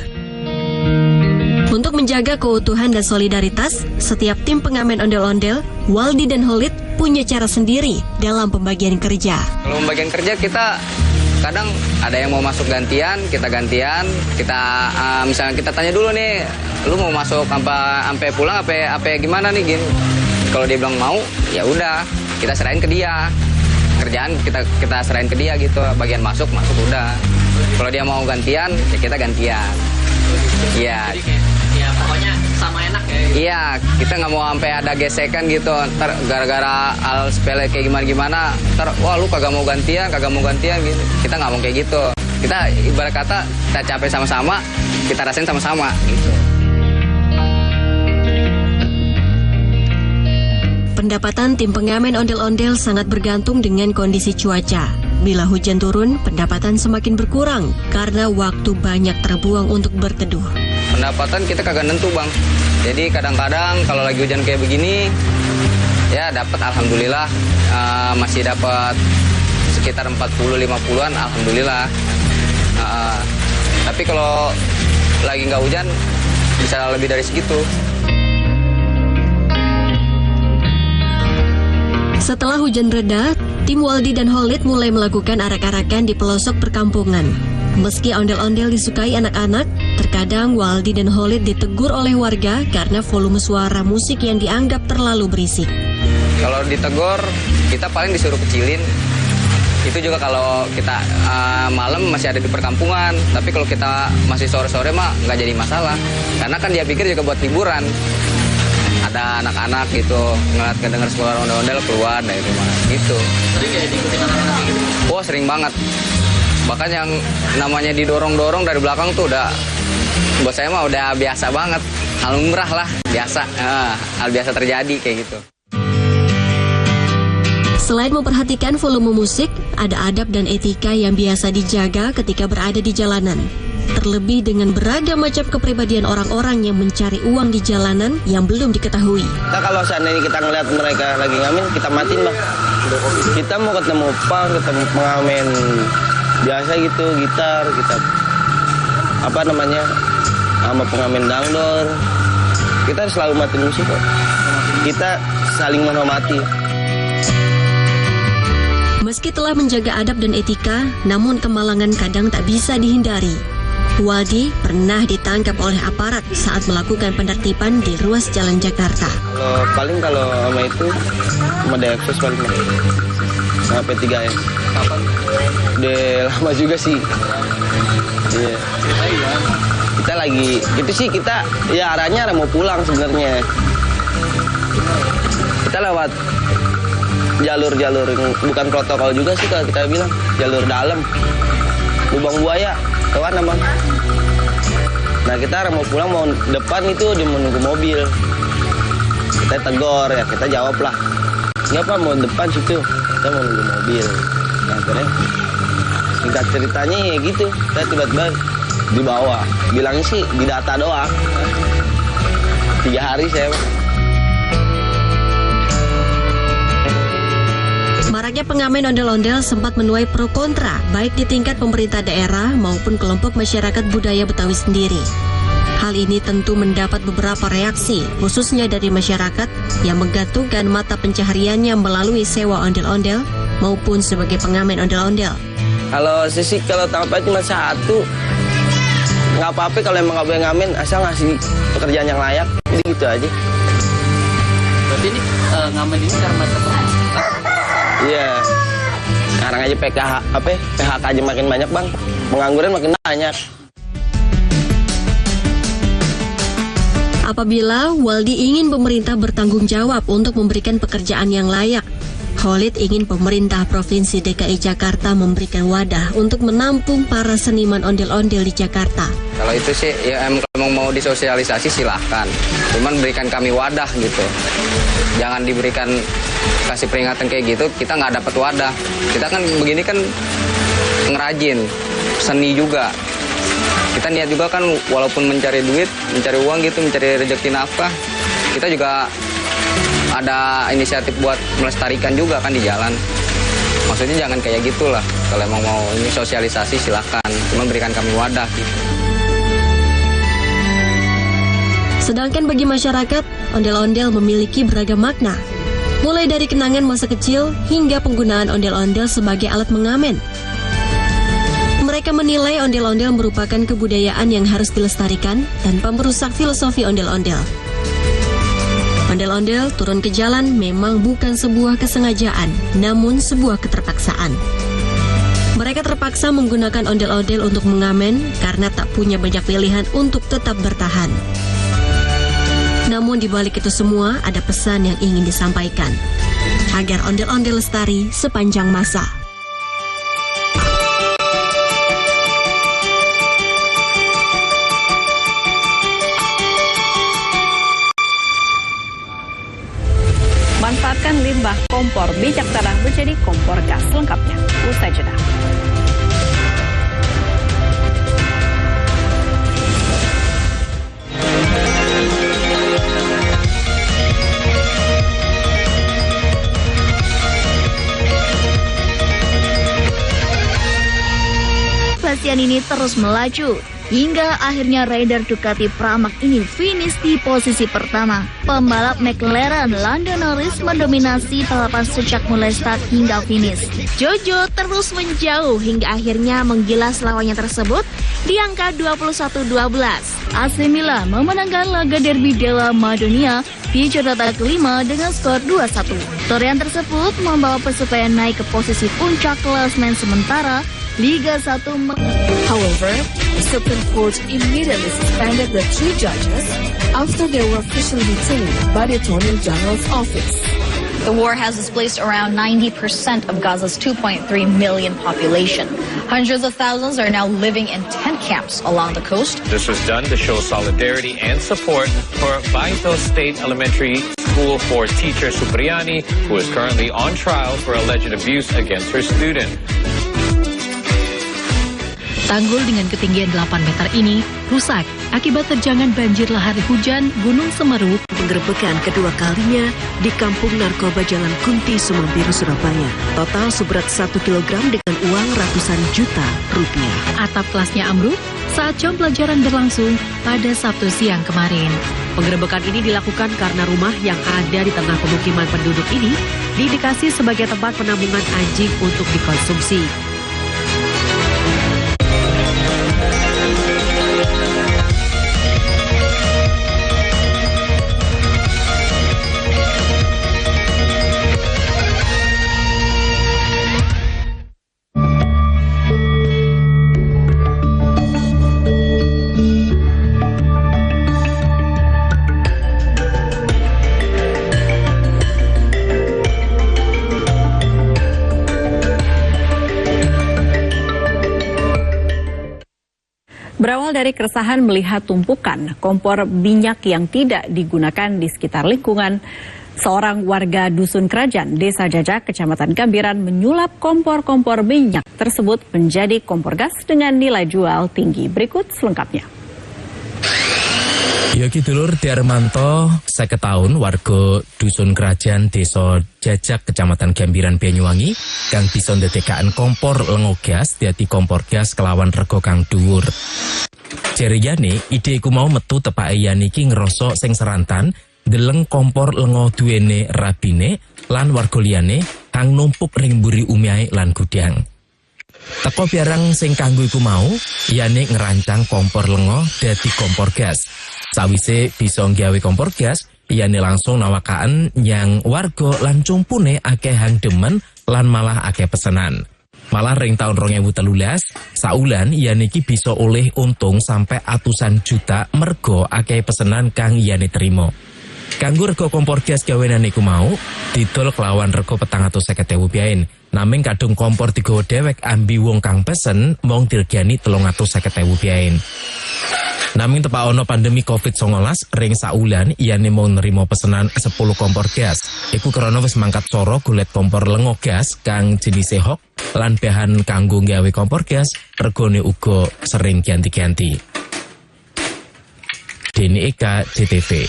Untuk menjaga keutuhan dan solidaritas, setiap tim pengamen ondel-ondel, Waldi dan Holid punya cara sendiri dalam pembagian kerja. Kalau pembagian kerja kita kadang ada yang mau masuk gantian, kita misalnya kita tanya dulu nih, lu mau masuk sampai pulang apa gimana nih gini. Kalau dia bilang mau, ya udah kita serahin ke dia. Kerjaan kita serahin ke dia gitu. Bagian masuk udah. Kalau dia mau gantian, ya kita gantian. Iya. Ya pokoknya sama enak ya. Iya, kita nggak mau sampai ada gesekan gitu. Ntar gara-gara hal sepele kayak gimana, ntar wah lu kagak mau gantian gitu. Kita nggak mau kayak gitu. Kita ibarat kata kita capek sama-sama, kita rasain sama-sama gitu. Pendapatan tim pengamen ondel-ondel sangat bergantung dengan kondisi cuaca. Bila hujan turun, pendapatan semakin berkurang karena waktu banyak terbuang untuk berteduh. Pendapatan kita kagak nentu, Bang. Jadi kadang-kadang kalau lagi hujan kayak begini, ya dapat alhamdulillah, masih dapat sekitar 40-50-an, alhamdulillah. Tapi kalau lagi nggak hujan, bisa lebih dari segitu. Setelah hujan reda, tim Waldi dan Holid mulai melakukan arak-arakan di pelosok perkampungan. Meski ondel-ondel disukai anak-anak, terkadang Waldi dan Holid ditegur oleh warga karena volume suara musik yang dianggap terlalu berisik. Kalau ditegur, kita paling disuruh kecilin. Itu juga kalau kita malam masih ada di perkampungan. Tapi kalau kita masih sore-sore mah nggak jadi masalah. Karena kan dia pikir juga buat hiburan. Ada anak-anak gitu, ngeliat kedenger suara ondel-ondel keluar dari rumah gitu. Sering ya diikutin anak-anak gitu? Wah, sering banget. Bahkan yang namanya didorong-dorong dari belakang tuh udah, buat saya mah udah biasa banget. Hal lumrah lah, biasa. Hal biasa terjadi kayak gitu. Selain memperhatikan volume musik, ada adab dan etika yang biasa dijaga ketika berada di jalanan. Terlebih dengan beragam macam kepribadian orang-orang yang mencari uang di jalanan yang belum diketahui. Kita kalau seandainya kita ngeliat mereka lagi ngamen, kita matiin, Bang. Kita mau ketemu pang, ketemu pengamen biasa gitu, gitar, kita sama pengamen dangdor. Kita selalu matiin musik kok. Kita saling menghormati. Meski telah menjaga adab dan etika, namun kemalangan kadang tak bisa dihindari. Waldi pernah ditangkap oleh aparat saat melakukan penertiban di ruas Jalan Jakarta. Kalau sama itu, sama Dexus paling sama P3 ya. Kapan? Udah lama juga sih. Iya. Kita lagi, itu sih kita, ya arahnya mau pulang sebenarnya. Kita lewat jalur-jalur bukan protokol juga sih kalau kita bilang, jalur dalam, lubang buaya. Kawan Bang. Nah kita mau pulang, mau depan itu dia menunggu mobil. Kita tegur ya, kita jawab lah. Nggak Pak, mau depan situ. Kita mau nunggu mobil. Nah akhirnya singkat ceritanya ya gitu. Kita tiba-tiba dibawa. Bilangnya sih didata doang. 3 hari saya. Maraknya pengamen ondel-ondel sempat menuai pro kontra, baik di tingkat pemerintah daerah maupun kelompok masyarakat budaya Betawi sendiri. Hal ini tentu mendapat beberapa reaksi, khususnya dari masyarakat yang menggantungkan mata pencahariannya melalui sewa ondel-ondel maupun sebagai pengamen ondel-ondel. Kalau sisi kalau tanggapnya cuma satu, nggak apa-apa kalau emang nggak boleh ngamen, asal ngasih pekerjaan yang layak, jadi gitu aja. Berarti ini ngamen ini karena iya, sekarang aja PHK aja makin banyak Bang, pengangguran makin banyak. Apabila Waldi ingin pemerintah bertanggung jawab untuk memberikan pekerjaan yang layak, Holid ingin pemerintah Provinsi DKI Jakarta memberikan wadah untuk menampung para seniman ondel-ondel di Jakarta. Kalau itu sih, ya emang mau disosialisasi silahkan. Cuman berikan kami wadah gitu. Jangan diberikan kasih peringatan kayak gitu, kita nggak dapat wadah. Kita kan begini kan ngerajin, seni juga. Kita niat juga kan walaupun mencari duit, mencari uang gitu, mencari rezeki nafkah, kita juga ada inisiatif buat melestarikan juga kan di jalan. Maksudnya jangan kayak gitulah. Kalau emang mau ini sosialisasi silahkan, cuma berikan kami wadah gitu. Sedangkan bagi masyarakat, ondel-ondel memiliki beragam makna. Mulai dari kenangan masa kecil hingga penggunaan ondel-ondel sebagai alat mengamen. Mereka menilai ondel-ondel merupakan kebudayaan yang harus dilestarikan tanpa merusak filosofi ondel-ondel. Ondel-ondel turun ke jalan memang bukan sebuah kesengajaan, namun sebuah keterpaksaan. Mereka terpaksa menggunakan ondel-ondel untuk mengamen karena tak punya banyak pilihan untuk tetap bertahan. Namun di balik itu semua ada pesan yang ingin disampaikan, agar ondel-ondel lestari sepanjang masa. Manfaatkan limbah kompor bijaksana menjadi kompor gas lengkapnya. Usai jeda. Fashion ini terus melaju hingga akhirnya rider Ducati Pramac ini finish di posisi pertama. Pembalap McLaren Lando Norris mendominasi balapan sejak mulai start hingga finish. Jojo terus menjauh hingga akhirnya menggilas lawannya tersebut di angka 21-12. AC Milan memenangkan laga derby della Madonia di jornada kelima dengan skor 2-1. Torehan tersebut membawa Persebaya naik ke posisi puncak klasemen sementara Liga 1. However, the Supreme Court immediately suspended the 3 judges after they were officially detained by the Attorney General's office. The war has displaced around 90% of Gaza's 2.3 million population. Hundreds of thousands are now living in tent camps along the coast. This was done to show solidarity and support for Baito State Elementary School for teacher Supriani, who is currently on trial for alleged abuse against her student. Tanggul dengan ketinggian 8 meter ini rusak akibat terjangan banjir lahar hujan Gunung Semeru. Penggerebekan kedua kalinya di Kampung Narkoba Jalan Kunti, Semambiru, Surabaya. Total seberat 1 kilogram dengan uang ratusan juta rupiah. Atap kelasnya ambruk saat jam pelajaran berlangsung pada Sabtu siang kemarin. Penggerebekan ini dilakukan karena rumah yang ada di tengah pemukiman penduduk ini diindikasi sebagai tempat penampungan anjing untuk dikonsumsi. Berawal dari keresahan melihat tumpukan kompor minyak yang tidak digunakan di sekitar lingkungan, seorang warga Dusun Kerajaan, Desa Jajak, Kecamatan Gambiran menyulap kompor-kompor minyak tersebut menjadi kompor gas dengan nilai jual tinggi. Berikut selengkapnya. Yogi Dulur Darmanto, 50 tahun, warga Dusun Kerajaan, Desa Jajak, Kecamatan Gambiran, Banyuwangi, kang bisa ndadekaken kompor lengo gas dadi kompor gas kelawan rega kang dhuwur. Jeriyane, ide iku mau metu tepake yani iki ngrasa sing serantan ndeleng kompor lengo duwene rabine lan warga liyane kang numpuk ring mburi umiahe lan gudang. Teko barang sing kanggo iku mau, yani ngerancang kompor lengo dadi kompor gas. Sawise bisa nggawe kompor gas, yani langsung nawakaken yang warga lan cumpune akeh hang demen lan malah akeh pesenan. Malah ring tahun 2013, saulan yani iki bisa oleh untung sampai atusan juta mergo akeh pesenan kang yani terima. Kanggo rega kompor gas gawenan iku mau didol kelawan rega 450.000 rupiah. Naming kadung kompor digawa dewek ambi wong kang pesen mung diregani 350.000 rupiah. Naming tepak ono pandemi COVID-19 ring saulan iyane mau nerima pesenan 10 kompor gas. Iku krana wis mangkat soro golek kompor lengo gas kang jenise hok lan bahan kanggo gawe kompor gas regane uga sering ganti-ganti. Dene Eka DTV.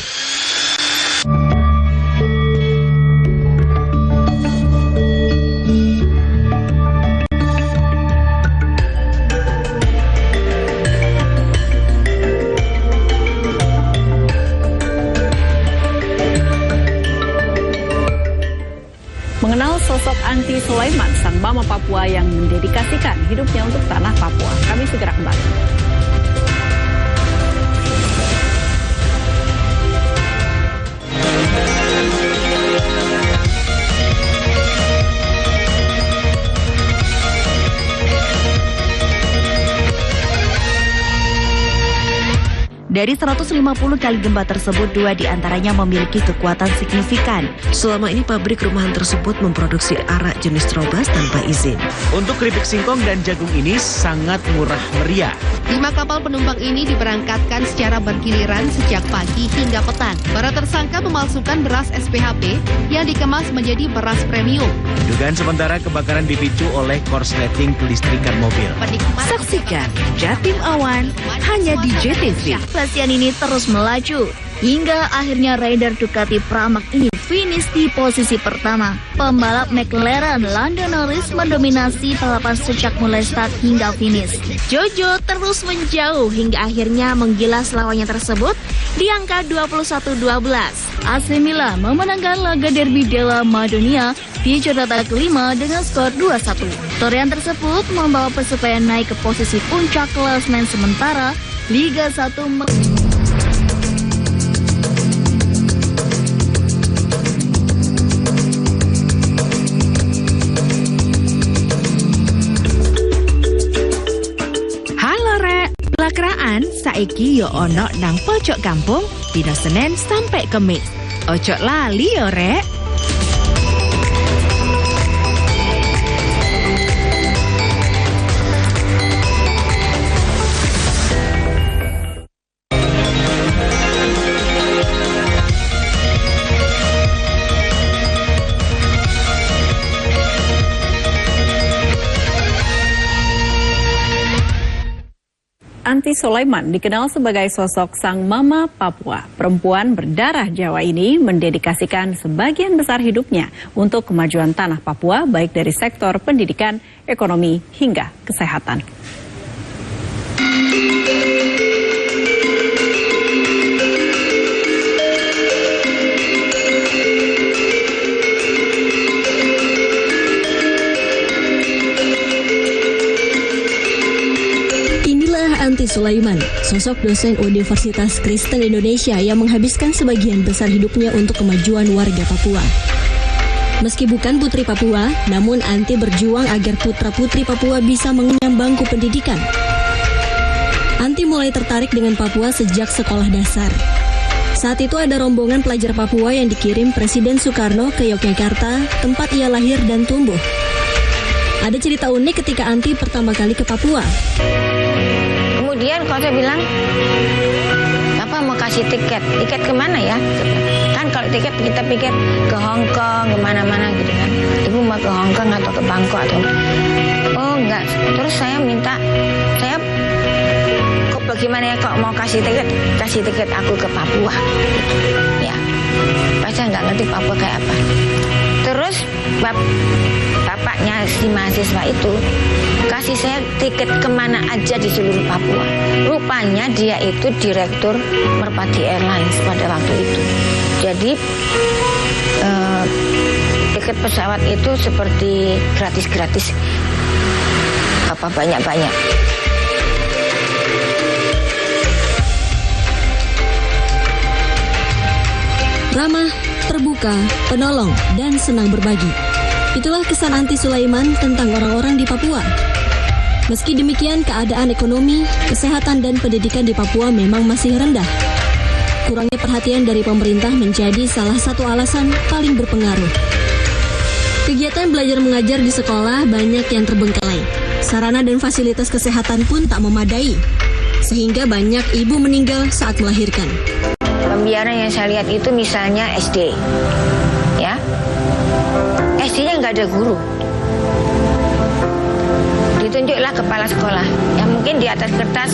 Mengenal sosok Anti Sulaiman, sang mama Papua yang mendedikasikan hidupnya untuk tanah Papua. Kami segera kembali. Dari 150 kali gempa tersebut, 2 diantaranya memiliki kekuatan signifikan. Selama ini pabrik rumahan tersebut memproduksi arak jenis Trobas tanpa izin. Untuk keripik singkong dan jagung ini sangat murah meriah. 5 kapal penumpang ini diberangkatkan secara bergiliran sejak pagi hingga petang. Para tersangka memalsukan beras SPHP yang dikemas menjadi beras premium. Dugaan sementara kebakaran dipicu oleh korsleting kelistrikan mobil. Saksikan Jatim Awan hanya di JTV. Kasihan ini terus melaju hingga akhirnya rider Ducati Pramac ini finish di posisi pertama. Pembalap McLaren Lando Norris mendominasi balapan sejak mulai start hingga finish. Jojo terus menjauh hingga akhirnya menggilas lawannya tersebut di angka 21-12. AC Milan memenangkan laga Derby della Madonia di jornada kelima dengan skor 2-1. Torehan tersebut membawa Persebaya naik ke posisi puncak klasemen sementara Liga 1. Halo Rek, lakraan saiki yo ono nang pojok kampung dina Senin sampai Kemis. Ojo lali yo Rek. Anti Sulaiman dikenal sebagai sosok sang mama Papua. Perempuan berdarah Jawa ini mendedikasikan sebagian besar hidupnya untuk kemajuan tanah Papua, baik dari sektor pendidikan, ekonomi, hingga kesehatan. Anti Sulaiman, sosok dosen Universitas Kristen Indonesia yang menghabiskan sebagian besar hidupnya untuk kemajuan warga Papua. Meski bukan putri Papua, namun Anti berjuang agar putra-putri Papua bisa mengenyam bangku pendidikan. Anti mulai tertarik dengan Papua sejak sekolah dasar. Saat itu ada rombongan pelajar Papua yang dikirim Presiden Soekarno ke Yogyakarta, tempat ia lahir dan tumbuh. Ada cerita unik ketika Anti pertama kali ke Papua. Kemudian kalau saya bilang, Bapak mau kasih tiket kemana ya? Kan kalau tiket kita pikir ke Hong Kong, kemana-mana gitu kan. Ibu mau ke Hong Kong atau ke Bangkok atau... Oh enggak, terus saya minta, kok bagaimana ya kok mau kasih tiket aku ke Papua. Ya, saya nggak ngerti Papua kayak apa. Terus bapaknya si mahasiswa itu kasih saya tiket kemana aja di seluruh Papua. Rupanya dia itu direktur Merpati Airlines pada waktu itu. Jadi tiket pesawat itu seperti gratis-gratis, apa banyak-banyak. Ramah, terbuka, penolong, dan senang berbagi. Itulah kesan Anti Sulaiman tentang orang-orang di Papua. Meski demikian, keadaan ekonomi, kesehatan, dan pendidikan di Papua memang masih rendah. Kurangnya perhatian dari pemerintah menjadi salah satu alasan paling berpengaruh. Kegiatan belajar mengajar di sekolah banyak yang terbengkalai. Sarana dan fasilitas kesehatan pun tak memadai, sehingga banyak ibu meninggal saat melahirkan. Pembiaran yang saya lihat itu misalnya SD, ya. SD-nya nggak ada guru. Ditunjuklah kepala sekolah, yang mungkin di atas kertas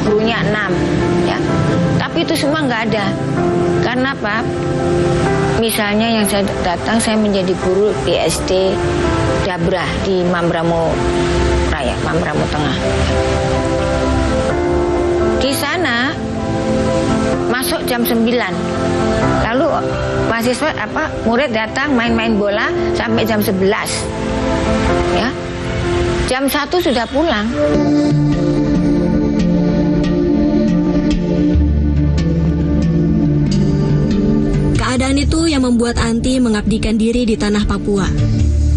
gurunya 6, ya. Tapi itu semua nggak ada. Karena apa? Misalnya yang saya datang, saya menjadi guru di SD Dabra di Mambramo Raya, Mambramo Tengah. Di sana masuk jam 9. Lalu mahasiswa murid datang main-main bola sampai jam 11. Ya. Jam 1 sudah pulang. Keadaan itu yang membuat Anti mengabdikan diri di tanah Papua.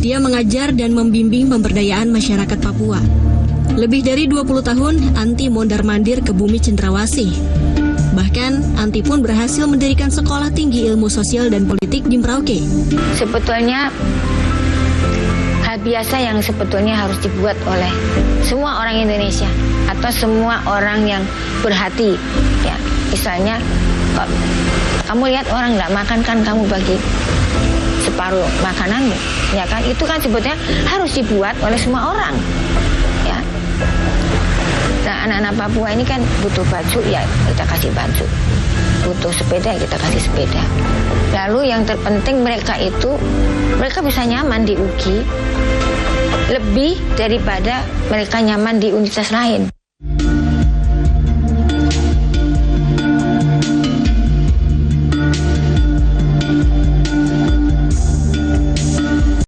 Dia mengajar dan membimbing pemberdayaan masyarakat Papua. Lebih dari 20 tahun, Anti mondar-mandir ke bumi Cendrawasih. Bahkan, Anti pun berhasil mendirikan sekolah tinggi ilmu sosial dan politik di Merauke. Sebetulnya hal biasa yang sebetulnya harus dibuat oleh semua orang Indonesia atau semua orang yang berhati. Ya, misalnya kamu lihat orang nggak makan kan kamu bagi separuh makananmu, ya kan? Itu kan sebetulnya harus dibuat oleh semua orang. Ya. Nah, anak-anak Papua ini kan butuh baju, ya kita kasih baju. Butuh sepeda, ya kita kasih sepeda. Lalu yang terpenting mereka bisa nyaman di UGI lebih daripada mereka nyaman di universitas lain.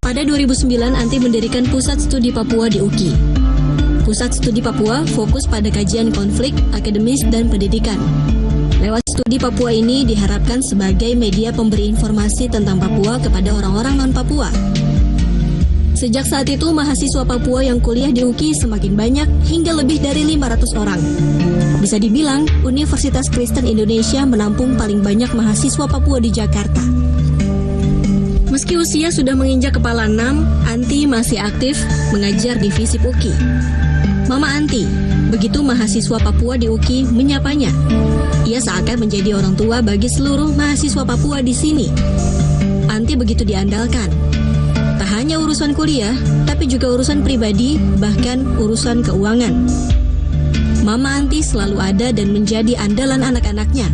Pada 2009, Anti mendirikan Pusat Studi Papua di UGI. Pusat Studi Papua fokus pada kajian konflik, akademis, dan pendidikan. Lewat studi Papua ini diharapkan sebagai media pemberi informasi tentang Papua kepada orang-orang non-Papua. Sejak saat itu, mahasiswa Papua yang kuliah di UGI semakin banyak hingga lebih dari 500 orang. Bisa dibilang, Universitas Kristen Indonesia menampung paling banyak mahasiswa Papua di Jakarta. Meski usia sudah menginjak kepala 6, Anti masih aktif mengajar di FISIP UGI. Mama Anti, begitu mahasiswa Papua di UGI menyapanya. Ia seakan menjadi orang tua bagi seluruh mahasiswa Papua di sini. Anti begitu diandalkan. Tak hanya urusan kuliah, tapi juga urusan pribadi, bahkan urusan keuangan. Mama Anti selalu ada dan menjadi andalan anak-anaknya.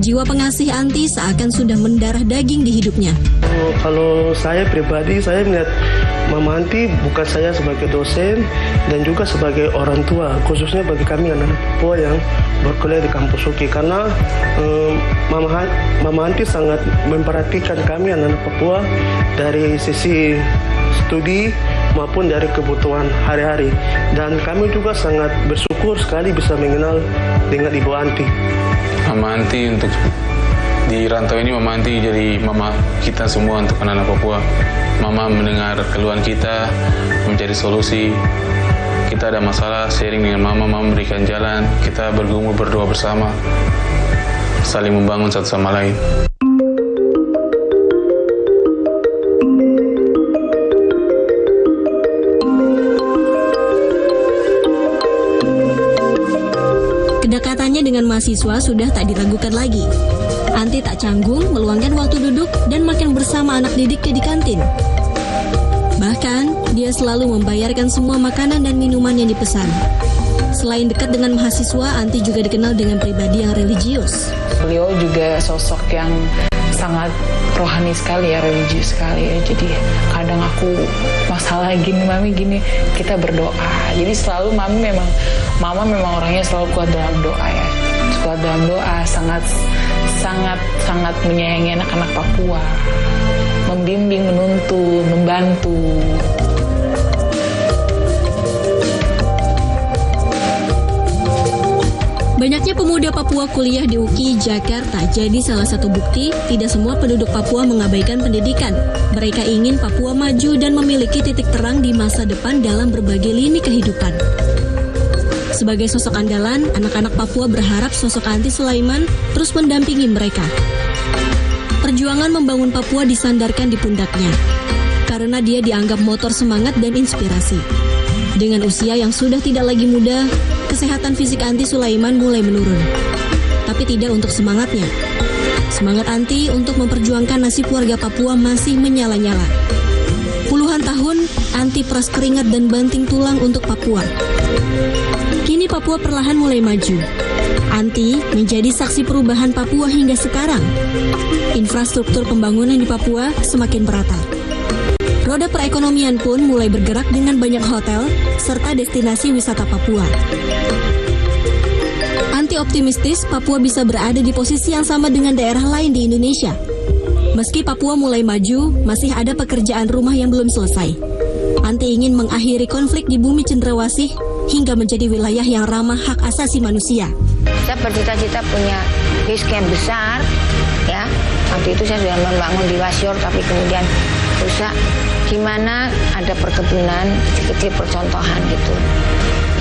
Jiwa pengasih Anti seakan sudah mendarah daging di hidupnya. Kalau saya pribadi, saya melihat Mama Anti bukan saya sebagai dosen dan juga sebagai orang tua, khususnya bagi kami anak-anak Papua yang berkuliah di kampus UGI. Karena Mama Anti sangat memperhatikan kami anak-anak Papua dari sisi studi maupun dari kebutuhan hari-hari. Dan kami juga sangat bersyukur sekali bisa mengenal dengan Ibu Anti. Mama Anti untuk di rantau ini, Mama Anti jadi mama kita semua untuk anak-anak Papua. Mama mendengar keluhan kita, mencari solusi. Kita ada masalah, sharing dengan Mama memberikan jalan. Kita bergumul berdoa bersama, saling membangun satu sama lain. Kedekatannya dengan mahasiswa sudah tak diragukan lagi. Anti tak canggung meluangkan waktu duduk dan makan bersama anak didiknya di kantin. Bahkan, dia selalu membayarkan semua makanan dan minuman yang dipesan. Selain dekat dengan mahasiswa, Anti juga dikenal dengan pribadi yang religius. Beliau juga sosok yang sangat rohani sekali ya, religius sekali ya. Jadi kadang aku masalah gini, Mami gini, kita berdoa. Jadi selalu Mama memang orangnya selalu kuat dalam doa ya. Kuat dalam doa, sangat menyayangi anak-anak Papua. Membimbing, menuntun, membantu. Banyaknya pemuda Papua kuliah di UGI Jakarta jadi salah satu bukti tidak semua penduduk Papua mengabaikan pendidikan. Mereka ingin Papua maju dan memiliki titik terang di masa depan dalam berbagai lini kehidupan. Sebagai sosok andalan, anak-anak Papua berharap sosok Anti Sulaiman terus mendampingi mereka. Perjuangan membangun Papua disandarkan di pundaknya, karena dia dianggap motor semangat dan inspirasi. Dengan usia yang sudah tidak lagi muda, kesehatan fisik Anti Sulaiman mulai menurun. Tapi tidak untuk semangatnya. Semangat Anti untuk memperjuangkan nasib warga Papua masih menyala-nyala. Puluhan tahun, Anti peras keringat dan banting tulang untuk Papua. Kini Papua perlahan mulai maju. Anti menjadi saksi perubahan Papua hingga sekarang. Infrastruktur pembangunan di Papua semakin merata. Roda perekonomian pun mulai bergerak dengan banyak hotel serta destinasi wisata Papua. Anti optimistis Papua bisa berada di posisi yang sama dengan daerah lain di Indonesia. Meski Papua mulai maju, masih ada pekerjaan rumah yang belum selesai. Anti ingin mengakhiri konflik di bumi Cendrawasih hingga menjadi wilayah yang ramah hak asasi manusia. Saya bercita-cita punya base camp besar, ya. Waktu itu saya sudah membangun di Wasior, tapi kemudian rusak. Gimana ada perkebunan kecil-kecil percontohan gitu.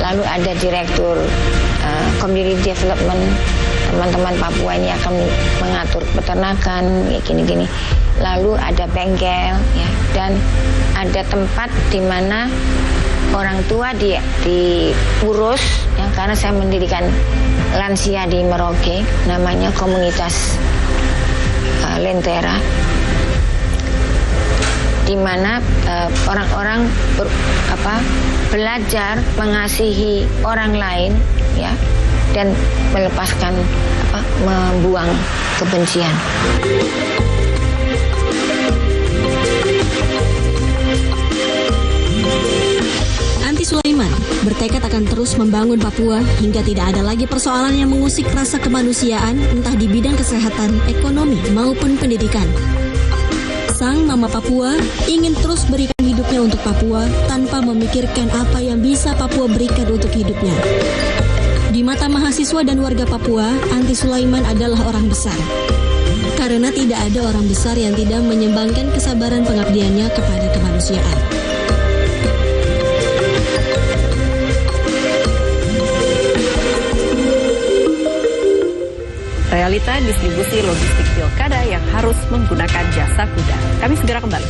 Lalu ada direktur community development teman-teman Papua ini akan mengatur peternakan kayak gini-gini. Lalu ada bengkel ya, dan ada tempat di mana orang tua diurus ya, karena saya mendirikan lansia di Merauke, namanya komunitas Lentera, di mana orang-orang belajar mengasihi orang lain ya, dan melepaskan membuang kebencian. Andi Sulaiman bertekad akan terus membangun Papua hingga tidak ada lagi persoalan yang mengusik rasa kemanusiaan, entah di bidang kesehatan, ekonomi, maupun pendidikan. Sang Mama Papua ingin terus berikan hidupnya untuk Papua tanpa memikirkan apa yang bisa Papua berikan untuk hidupnya. Di mata mahasiswa dan warga Papua, Andi Sulaiman adalah orang besar. Karena tidak ada orang besar yang tidak menyumbangkan kesabaran pengabdiannya kepada kemanusiaan. Realita distribusi logistik pilkada yang harus menggunakan jasa kuda. Kami segera kembali.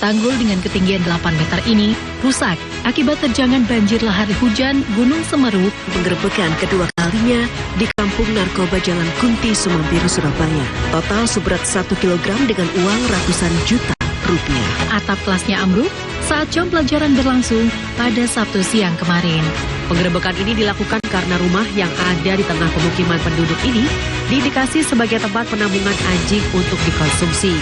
Tanggul dengan ketinggian 8 meter ini rusak akibat terjangan banjir lahar hujan Gunung Semeru. Penggerebekan kedua kalinya di Kampung Narkoba Jalan Kunti, Semambiru, Surabaya. Total seberat 1 kilogram dengan uang ratusan juta rupiah. Atap kelasnya ambruk saat jam pelajaran berlangsung pada Sabtu siang kemarin. Penggerebekan ini dilakukan karena rumah yang ada di tengah pemukiman penduduk ini diindikasi sebagai tempat penampungan anjing untuk dikonsumsi.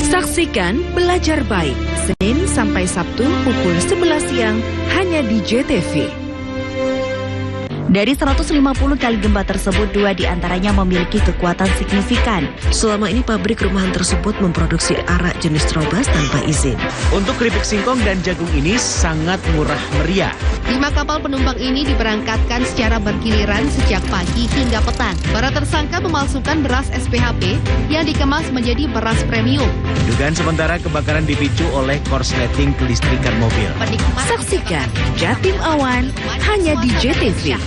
Saksikan Belajar Baik, Senin sampai Sabtu pukul 11 siang hanya di JTV. Dari 150 kali gempa tersebut, 2 diantaranya memiliki kekuatan signifikan. Selama ini pabrik rumahan tersebut memproduksi arak jenis Trobas tanpa izin. Untuk keripik singkong dan jagung ini sangat murah meriah. 5 kapal penumpang ini diberangkatkan secara bergiliran sejak pagi hingga petang. Para tersangka memalsukan beras SPHP yang dikemas menjadi beras premium. Dugaan sementara kebakaran dipicu oleh korsleting kelistrikan mobil. Saksikan Jatim Awan hanya di JTV.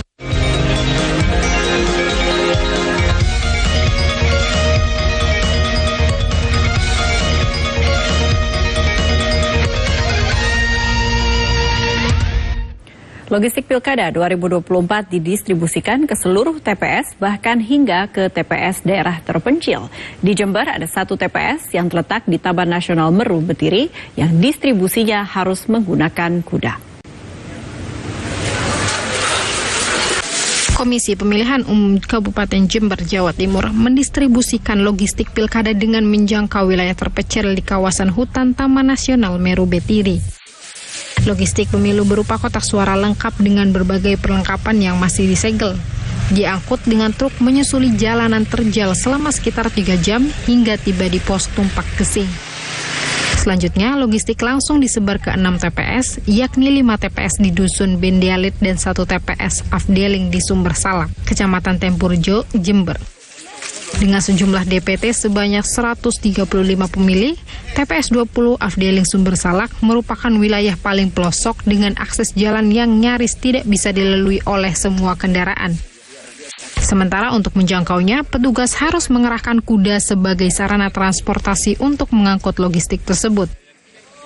Logistik Pilkada 2024 didistribusikan ke seluruh TPS, bahkan hingga ke TPS daerah terpencil. Di Jember ada 1 TPS yang terletak di Taman Nasional Meru Betiri yang distribusinya harus menggunakan kuda. Komisi Pemilihan Umum Kabupaten Jember, Jawa Timur mendistribusikan logistik pilkada dengan menjangkau wilayah terpencil di kawasan hutan Taman Nasional Meru Betiri. Logistik pemilu berupa kotak suara lengkap dengan berbagai perlengkapan yang masih disegel. Diangkut dengan truk menyusuli jalanan terjal selama sekitar 3 jam hingga tiba di pos Tumpak Gesing. Selanjutnya, logistik langsung disebar ke 6 TPS, yakni 5 TPS di Dusun Bendialit dan 1 TPS Afdeling di Sumber Salak, Kecamatan Tempurjo, Jember. Dengan sejumlah DPT sebanyak 135 pemilih, TPS 20 Afdeling Sumber Salak merupakan wilayah paling pelosok dengan akses jalan yang nyaris tidak bisa dilalui oleh semua kendaraan. Sementara untuk menjangkaunya, petugas harus mengerahkan kuda sebagai sarana transportasi untuk mengangkut logistik tersebut.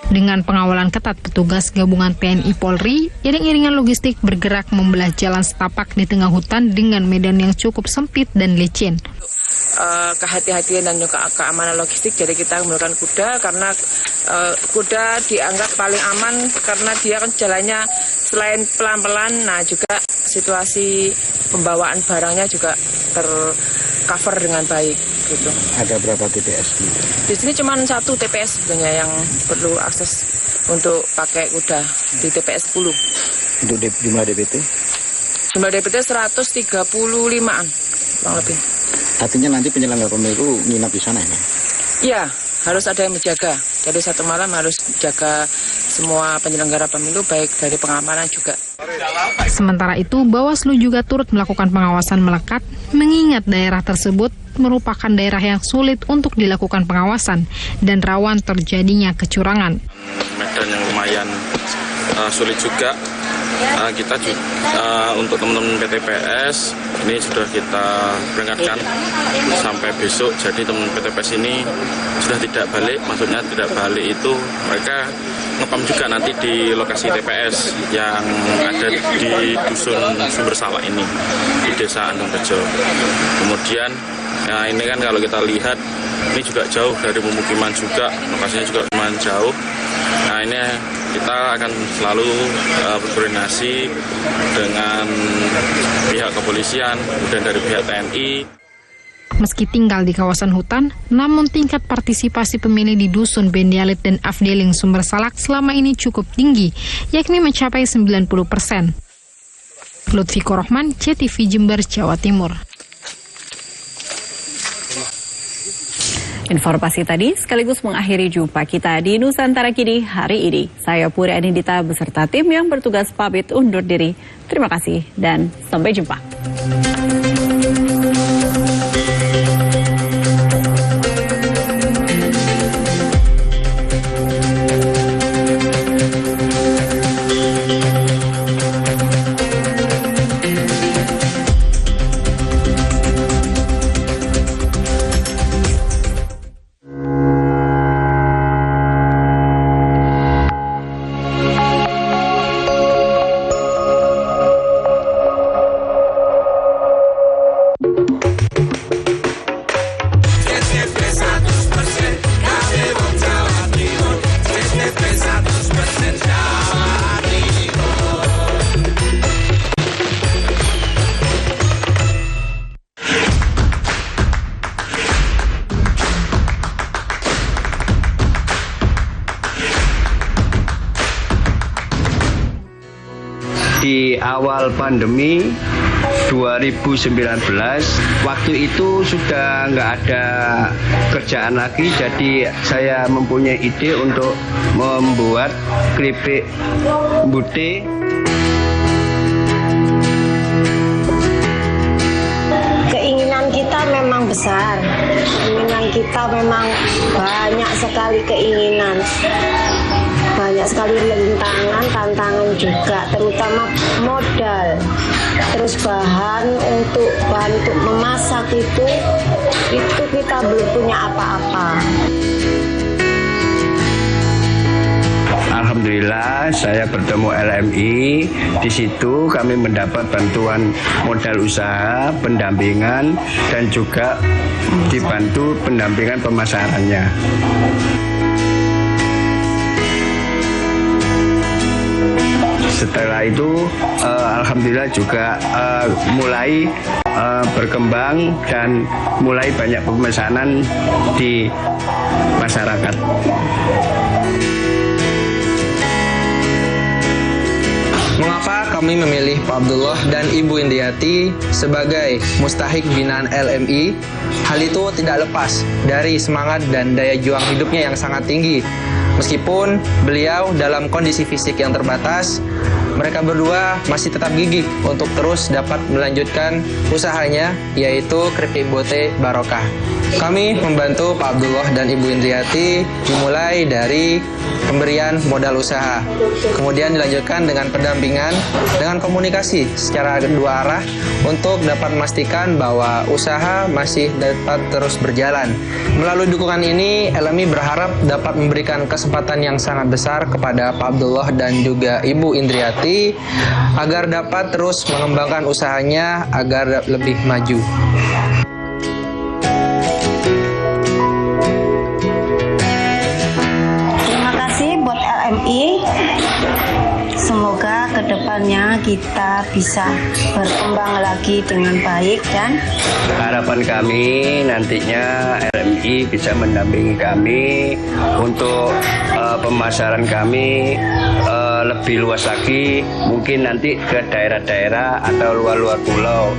Dengan pengawalan ketat petugas gabungan TNI Polri, iring-iringan logistik bergerak membelah jalan setapak di tengah hutan dengan medan yang cukup sempit dan licin. Kehati-hatian dan juga keamanan logistik, jadi kita menggunakan kuda karena kuda dianggap paling aman karena dia kan jalannya selain pelan-pelan, nah juga situasi pembawaan barangnya juga cover dengan baik gitu. Ada berapa TPS? Di sini cuma 1 TPS sebenarnya yang perlu akses untuk pakai kuda di TPS 10. Untuk jumlah DPT? Jumlah DPT 135-an kurang lebih. Artinya nanti penyelenggara pemilu nginap di sana ya? Iya, harus ada yang menjaga. Jadi 1 malam harus jaga semua penyelenggara pemilu, baik dari pengamanan juga. Sementara itu, Bawaslu juga turut melakukan pengawasan melekat, mengingat daerah tersebut merupakan daerah yang sulit untuk dilakukan pengawasan dan rawan terjadinya kecurangan. Medan yang lumayan sulit juga. Kita untuk teman-teman PTPS ini sudah kita peringatkan sampai besok. Jadi teman-teman PTPS ini sudah tidak balik, maksudnya tidak balik itu mereka ngepam juga nanti di lokasi TPS yang ada di Dusun Sumber Salak ini di Desa Andung Rejo. Kemudian ini kan kalau kita lihat ini juga jauh dari pemukiman juga, lokasinya juga lumayan jauh. Nah ini kita akan selalu berkoordinasi dengan pihak kepolisian, kemudian dari pihak TNI. Meski tinggal di kawasan hutan, namun tingkat partisipasi pemilih di Dusun Bendialit dan Afdeling Sumber Salak selama ini cukup tinggi, yakni mencapai 90%. Lutfi Korohman, CTV Jember, Jawa Timur. Informasi tadi sekaligus mengakhiri jumpa kita di Nusantara Kini hari ini. Saya Puri Anindita beserta tim yang bertugas pamit undur diri. Terima kasih dan sampai jumpa. Di awal pandemi 2019, waktu itu sudah nggak ada kerjaan lagi, jadi saya mempunyai ide untuk membuat keripik bude. Keinginan kita memang besar, keinginan kita memang banyak sekali keinginan. Banyak sekali rintangan, tantangan juga, terutama modal. Terus bahan untuk memasak itu kita belum punya apa-apa. Alhamdulillah saya bertemu LMI. Di situ kami mendapat bantuan modal usaha, pendampingan, dan juga dibantu pendampingan pemasarannya. Setelah itu alhamdulillah juga mulai berkembang dan mulai banyak pemesanan di masyarakat. Mengapa kami memilih Pak Abdullah dan Ibu Indriati sebagai mustahik binaan LMI? Hal itu tidak lepas dari semangat dan daya juang hidupnya yang sangat tinggi. Meskipun beliau dalam kondisi fisik yang terbatas, mereka berdua masih tetap gigih untuk terus dapat melanjutkan usahanya, yaitu keripik bote barokah. Kami membantu Pak Abdullah dan Ibu Indriati dimulai dari pemberian modal usaha, kemudian dilanjutkan dengan pendampingan, dengan komunikasi secara dua arah untuk dapat memastikan bahwa usaha masih dapat terus berjalan. Melalui dukungan ini, LMI berharap dapat memberikan kesempatan yang sangat besar kepada Pak Abdullah dan juga Ibu Indriati agar dapat terus mengembangkan usahanya agar lebih maju. Terima kasih buat LMI. Semoga ke depan kedepannya kita bisa berkembang lagi dengan baik dan harapan kami nantinya LMI bisa mendampingi kami untuk pemasaran kami lebih luas lagi, mungkin nanti ke daerah-daerah atau luar-luar pulau.